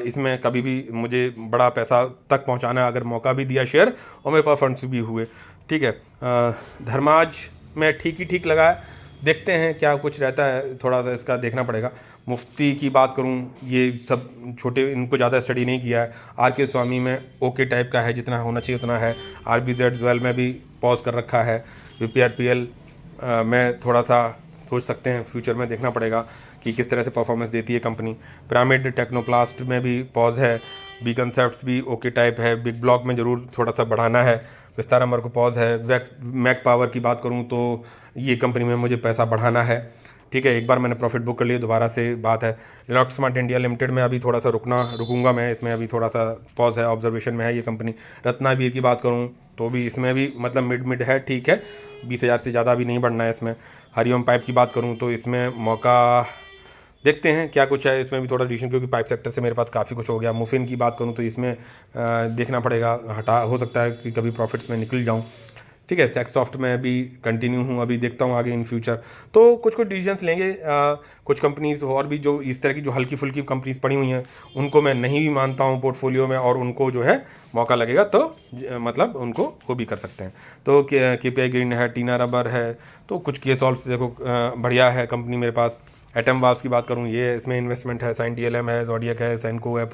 इसमें कभी भी मुझे बड़ा पैसा तक पहुँचाना है अगर मौका भी दिया शेयर और मेरे पास फंड्स भी हुए। ठीक है, धर्माज में ठीक लगा है, देखते हैं क्या कुछ रहता है, थोड़ा सा इसका देखना पड़ेगा। मुफ्ती की बात करूं, ये सब छोटे, इनको ज़्यादा स्टडी नहीं किया है। RK स्वामी में ओके टाइप का है, जितना होना चाहिए उतना है। RBZ ज्वेल में भी पॉज कर रखा है। VPRPL में थोड़ा सा सोच सकते हैं, फ्यूचर में देखना पड़ेगा कि किस तरह से परफॉर्मेंस देती है कंपनी। पिरामिड टेक्नोप्लास्ट में भी पॉज है। बी कंसेप्ट्स भी ओके टाइप है। बिग ब्लॉक में ज़रूर थोड़ा सा बढ़ाना है। विस्तारा मर को पॉज है। मैक पावर की बात करूं तो ये कंपनी में मुझे पैसा बढ़ाना है। ठीक है, एक बार मैंने प्रॉफिट बुक कर लिया, दोबारा से बात है। लॉक स्मार्ट इंडिया लिमिटेड में अभी थोड़ा सा रुकूंगा मैं, इसमें अभी थोड़ा सा पॉज है, ऑब्जर्वेशन में है ये कंपनी। रत्नावीर की बात करूं तो भी इसमें भी मतलब मिड है, ठीक है, 20,000 से ज़्यादा भी नहीं बढ़ना है इसमें। हरिओम पाइप की बात करूँ तो इसमें मौका देखते हैं क्या कुछ है, इसमें भी थोड़ा डिसीजन, क्योंकि पाइप सेक्टर से मेरे पास काफ़ी कुछ हो गया। मुफिन की बात करूं तो इसमें देखना पड़ेगा, हो सकता है कि कभी प्रॉफिट्स में निकल जाऊं। ठीक है, सेक्सॉफ्ट में भी कंटिन्यू हूं, अभी देखता हूं आगे इन फ्यूचर तो कुछ डिसीजंस लेंगे। कुछ कंपनीज और भी जो इस तरह की जो हल्की फुल्की कंपनीज पड़ी हुई हैं उनको मैं नहीं भी मानता हूं पोर्टफोलियो में, और उनको जो है मौका लगेगा तो मतलब उनको वो भी कर सकते हैं। तो KPI ग्रीन है, टीना रबर है, तो कुछ केसॉल्स देखो बढ़िया है कंपनी मेरे पास। एटम वाल्व्स की बात करूँ, ये इसमें इन्वेस्टमेंट है। साइन DLM है, ज़ोडियक है, सैनको है,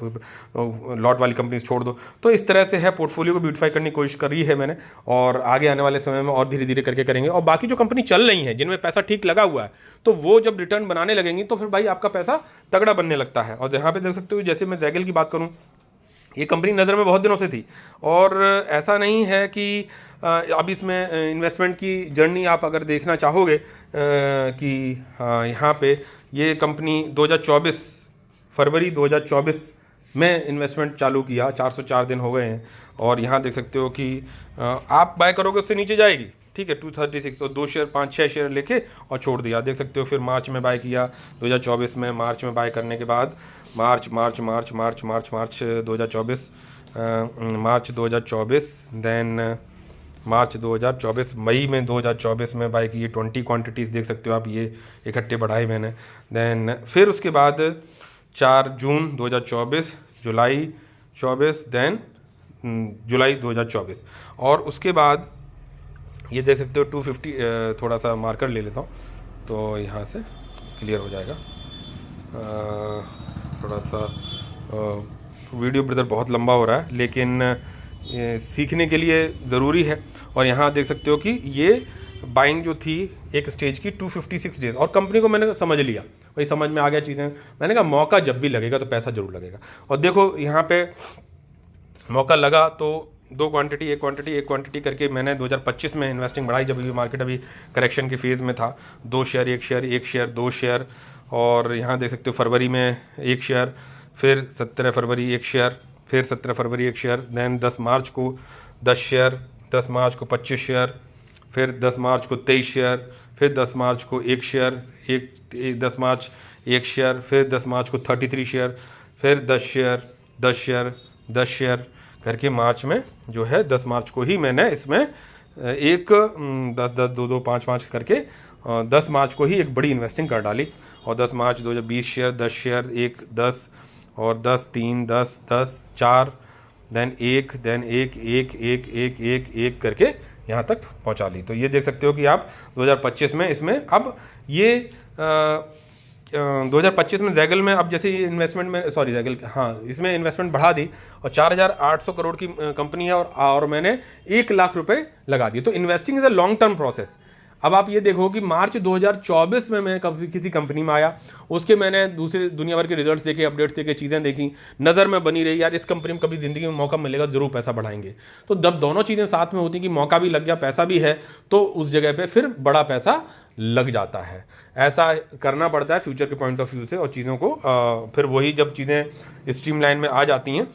लॉट वाली कंपनीज छोड़ दो। तो इस तरह से है, पोर्टफोलियो को ब्यूटीफाई करने की कोशिश करी है मैंने, और आगे आने वाले समय में और धीरे धीरे करके करेंगे। और बाकी जो कंपनी चल रही है जिनमें पैसा ठीक लगा हुआ है, तो वो जब रिटर्न बनाने लगेंगी तो फिर भाई आपका पैसा तगड़ा बनने लगता है। और यहाँ पे देख सकते हो, जैसे मैं जैगल की बात करूँ, ये कंपनी नज़र में बहुत दिनों से थी, और ऐसा नहीं है कि अब इसमें इन्वेस्टमेंट की जर्नी आप अगर देखना चाहोगे कि यहाँ पे ये कंपनी 2024 फरवरी 2024 में इन्वेस्टमेंट चालू किया, 404 दिन हो गए हैं, और यहाँ देख सकते हो कि आप बाय करोगे उससे नीचे जाएगी। ठीक है, 236 और 2 शेयर 5-6 शेयर लेके और छोड़ दिया। देख सकते हो फिर मार्च में बाय किया 2024 में। मार्च में बाय करने के बाद मार्च 2024 देन मार्च 2024 मई में 2024 में बाय की 20 क्वांटिटीज़ देख सकते हो आप, ये इकट्ठे बढ़ाए मैंने। देन फिर उसके बाद 4 जून 2024, जुलाई 24, देन जुलाई 2024, और उसके बाद ये देख सकते हो 250। थोड़ा सा मार्कर ले लेता हूँ तो यहाँ से क्लियर हो जाएगा। थोड़ा सा वीडियो ब्रदर बहुत लंबा हो रहा है, लेकिन सीखने के लिए ज़रूरी है। और यहाँ देख सकते हो कि ये बाइंग जो थी एक स्टेज की 256 डेज, और कंपनी को मैंने समझ लिया, वही समझ में आ गया चीज़ें। मैंने कहा मौका जब भी लगेगा तो पैसा ज़रूर लगेगा। और देखो यहाँ पे मौका लगा तो 2 क्वांटिटी एक क्वांटिटी करके मैंने 2025 में इन्वेस्टिंग बढ़ाई, जब भी मार्केट अभी करेक्शन के फेज़ में था। 2 शेयर 1 शेयर 2 शेयर, और यहाँ देख सकते हो फरवरी में 1 शेयर, फिर 17 फरवरी 1 शेयर, फिर 17 फरवरी 1 शेयर, देन 10 मार्च को 10 शेयर, 10 मार्च को 25 शेयर, फिर 10 मार्च को 23 शेयर, फिर 10 मार्च को 1 शेयर, 10 मार्च 1 शेयर, फिर 10 मार्च को 33 शेयर, फिर 10 शेयर करके मार्च में जो है 10 मार्च को ही मैंने इसमें 5 करके 10 मार्च को ही एक बड़ी इन्वेस्टिंग कर डाली। और 10 मार्च 2020 शेयर, 10 शेयर 1 10 और 10 3 10 10 4 देन एक करके यहाँ तक पहुँचा ली। तो ये देख सकते हो कि आप 2025 में इसमें अब ये 2025 में जैगल में अब जैसे इन्वेस्टमेंट में जैगल, हाँ, इसमें इन्वेस्टमेंट बढ़ा दी और 4,800 करोड़ की कंपनी है और मैंने 1 लाख रुपए लगा दिए। तो investing is a long term process. अब आप ये देखो कि मार्च 2024 में मैं किसी कंपनी में आया, उसके मैंने दूसरे दुनिया भर के रिजल्ट्स देखे, अपडेट्स देखे, चीज़ें देखी, नज़र में बनी रही यार इस कंपनी में कभी ज़िंदगी में मौका मिलेगा, ज़रूर पैसा बढ़ाएंगे। तो जब दोनों चीज़ें साथ में होती कि मौका भी लग गया, पैसा भी है, तो उस जगह पे फिर बड़ा पैसा लग जाता है। ऐसा करना पड़ता है फ्यूचर के पॉइंट ऑफ व्यू से, और चीज़ों को फिर वही जब चीज़ें स्ट्रीमलाइन में आ जाती हैं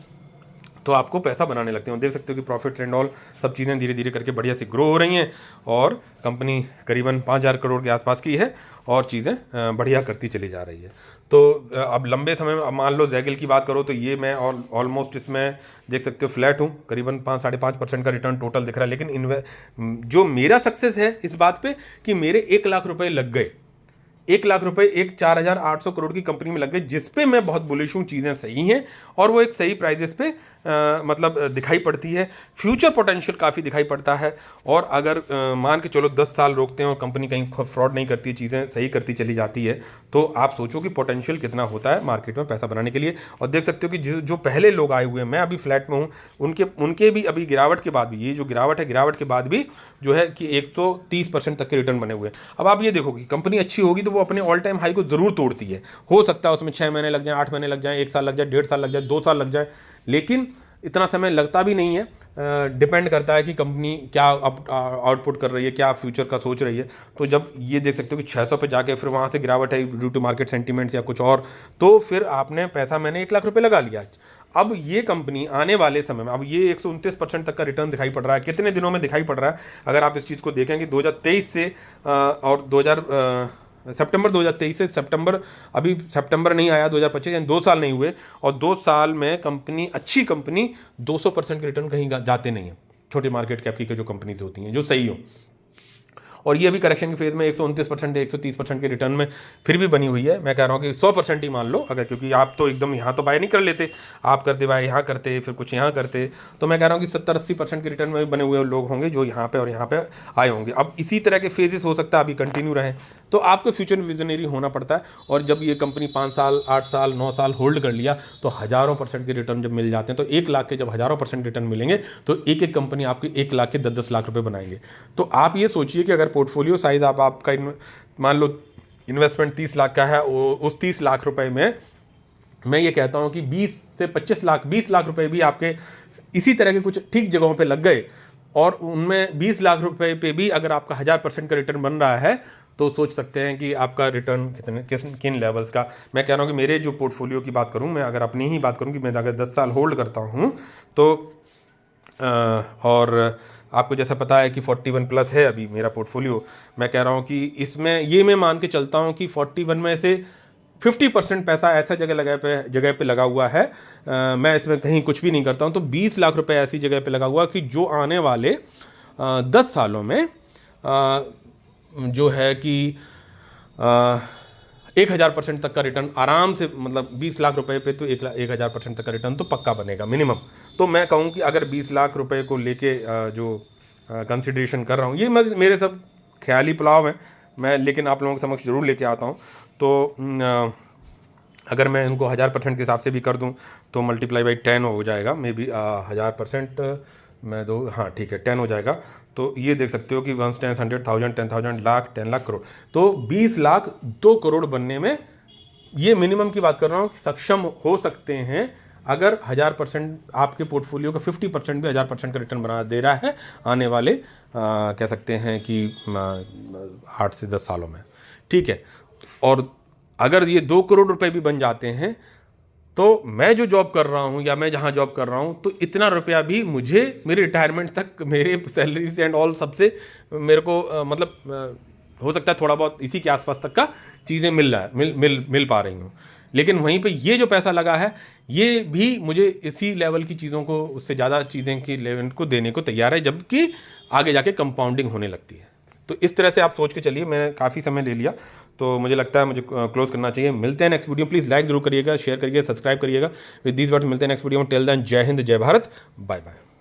तो आपको पैसा बनाने लगते हैं। देख सकते हो कि प्रॉफिट एंड ऑल सब चीज़ें धीरे धीरे करके बढ़िया से ग्रो हो रही हैं और कंपनी करीबन 5,000 करोड़ के आसपास की है और चीज़ें बढ़िया करती चली जा रही है। तो अब लंबे समय में, अब मान लो जैगल की बात करो तो ये मैं ऑलमोस्ट इसमें देख सकते हो फ्लैट हूँ, करीबन 5-5.5% का रिटर्न टोटल दिख रहा है। लेकिन जो मेरा सक्सेस है इस बात पे कि मेरे 1 लाख रुपए लग गए, 1 लाख रुपए एक 4,800 करोड़ की कंपनी में लग गए, जिसपे मैं बहुत बुलिश हूँ, चीज़ें सही हैं और वो एक सही प्राइजेस पे मतलब दिखाई पड़ती है। फ्यूचर पोटेंशियल काफ़ी दिखाई पड़ता है। और अगर मान के चलो 10 साल रोकते हैं और कंपनी कहीं फ्रॉड नहीं करती, चीज़ें सही करती चली जाती है, तो आप सोचो कि पोटेंशियल कितना होता है मार्केट में पैसा बनाने के लिए। और देख सकते हो कि जो पहले लोग आए हुए हैं, मैं अभी फ्लैट में हूँ, उनके भी अभी गिरावट के बाद भी, ये जो गिरावट है, गिरावट के बाद भी जो है कि 130% तक के रिटर्न बने हुए हैं। अब आप ये देखो कि कंपनी अच्छी होगी तो वो अपने ऑल टाइम हाई को ज़रूर तोड़ती है। हो सकता है उसमें 6 महीने लग जाए, 8 महीने लग जाए, 1 साल लग जाए, 1.5 साल लग जाए, 2 साल लग जाए, लेकिन इतना समय लगता भी नहीं है। डिपेंड करता है कि कंपनी क्या आउटपुट कर रही है, क्या फ्यूचर का सोच रही है। तो जब ये देख सकते हो कि 600 पे जाके फिर वहाँ से गिरावट है ड्यू टू मार्केट सेंटीमेंट्स या कुछ और, तो फिर आपने पैसा, मैंने 1 लाख रुपए लगा लिया। अब ये कंपनी आने वाले समय में, अब ये 129% तक का रिटर्न दिखाई पड़ रहा है। कितने दिनों में दिखाई पड़ रहा है? अगर आप इस चीज़ को देखें कि 2023 से और सितंबर 2023 से सितंबर, अभी सितंबर नहीं आया 2025, यानी 2 साल नहीं हुए, और 2 साल में कंपनी, अच्छी कंपनी 200% के रिटर्न कहीं जाते नहीं है। छोटे मार्केट कैप की जो कंपनीज होती हैं जो सही हो, और ये अभी करेक्शन की फेज में 129% 130% के रिटर्न में फिर भी बनी हुई है। मैं कह रहा हूँ कि 100% ही मान लो अगर, क्योंकि आप तो एकदम यहाँ तो बाय नहीं कर लेते, आप करते बाय यहाँ करते, फिर कुछ यहाँ करते, तो मैं कह रहा हूँ कि 70-80% के रिटर्न में भी बने हुए लोग होंगे जो यहाँ पे और यहाँ पे आए होंगे। अब इसी तरह के फेजेस हो सकता है अभी कंटिन्यू रहें, तो आपको फ्यूचर विजनरी होना पड़ता है। और जब ये कंपनी 5 साल 8 साल 9 साल होल्ड कर लिया तो हज़ारों % के रिटर्न जब मिल जाते हैं, तो 1 लाख के जब हज़ारों % रिटर्न मिलेंगे तो एक एक कंपनी आपकी 1 लाख के 10-10 लाख रुपए बनाएंगे। तो आप ये सोचिए कि अगर पोर्टफोलियो साइज आपका मान लो इन्वेस्टमेंट 30 लाख का है, उस 30 लाख रुपए में मैं ये कहता हूं कि 20 से 25 लाख 20 लाख रुपए भी आपके इसी तरह के कुछ ठीक जगहों पे लग गए, और उनमें 20 लाख रुपए पे भी अगर आपका 1000% का रिटर्न बन रहा है, तो सोच सकते हैं कि आपका रिटर्न किन लेवल्स का। मैं कह रहा हूं कि मेरे जो पोर्टफोलियो की बात करूं, मैं अगर अपनी ही बात करूं कि मैं अगर 10 साल होल्ड करता हूं तो और आपको जैसा पता है कि 41 प्लस है अभी मेरा पोर्टफोलियो, मैं कह रहा हूँ कि इसमें ये मैं मान के चलता हूँ कि 41 में से 50% पैसा ऐसा जगह पे लगा हुआ है। मैं इसमें कहीं कुछ भी नहीं करता हूँ, तो 20 लाख रुपए ऐसी जगह पे लगा हुआ कि जो आने वाले 10 सालों में जो है कि 1000% तक का रिटर्न आराम से, मतलब 20 लाख रुपए पे तो 1000% तक का रिटर्न तो पक्का बनेगा मिनिमम। तो मैं कहूँ कि अगर 20 लाख रुपए को लेके जो कंसिडरेशन कर रहा हूँ, ये मेरे सब ख्याली पुलाव है मैं, लेकिन आप लोगों के समक्ष जरूर लेके आता हूँ। तो अगर मैं इनको 1000% के हिसाब से भी कर दूँ तो मल्टीप्लाई बाई 10 हो जाएगा, मे बी 1000% मैं दो, हाँ ठीक है 10 हो जाएगा। तो ये देख सकते हो कि 1 10 100 1000 10,000 लाख 10 लाख करोड़, तो 20 लाख 2 करोड़ बनने में, ये मिनिमम की बात कर रहा हूँ, कि सक्षम हो सकते हैं अगर 1000% आपके पोर्टफोलियो का 50% भी 1000% का रिटर्न बना दे रहा है आने वाले कह सकते हैं कि 8 से 10 सालों में, ठीक है। और अगर ये 2 करोड़ रुपए भी बन जाते हैं, तो मैं जो जॉब कर रहा हूँ या मैं जहाँ जॉब कर रहा हूँ, तो इतना रुपया भी मुझे मेरे रिटायरमेंट तक, मेरे सैलरी से एंड ऑल सबसे मेरे को मतलब हो सकता है थोड़ा बहुत इसी के आसपास तक का चीज़ें मिल पा रही हूँ। लेकिन वहीं पे ये जो पैसा लगा है, ये भी मुझे इसी लेवल की चीज़ों को, उससे ज़्यादा चीज़ें की लेवल को देने को तैयार है, जबकि आगे जाके कंपाउंडिंग होने लगती है। तो इस तरह से आप सोच के चलिए, मैंने काफ़ी समय ले लिया, तो मुझे लगता है मुझे क्लोज करना चाहिए। मिलते हैं नेक्स्ट वीडियो, प्लीज़ लाइक जरूर करिएगा, शेयर करिएगा, सब्सक्राइब करिएगा। विद दिस वर्ड्स मिलते हैं नेक्स्ट वीडियो में। टिल देन जय हिंद, जय भारत, बाय बाय।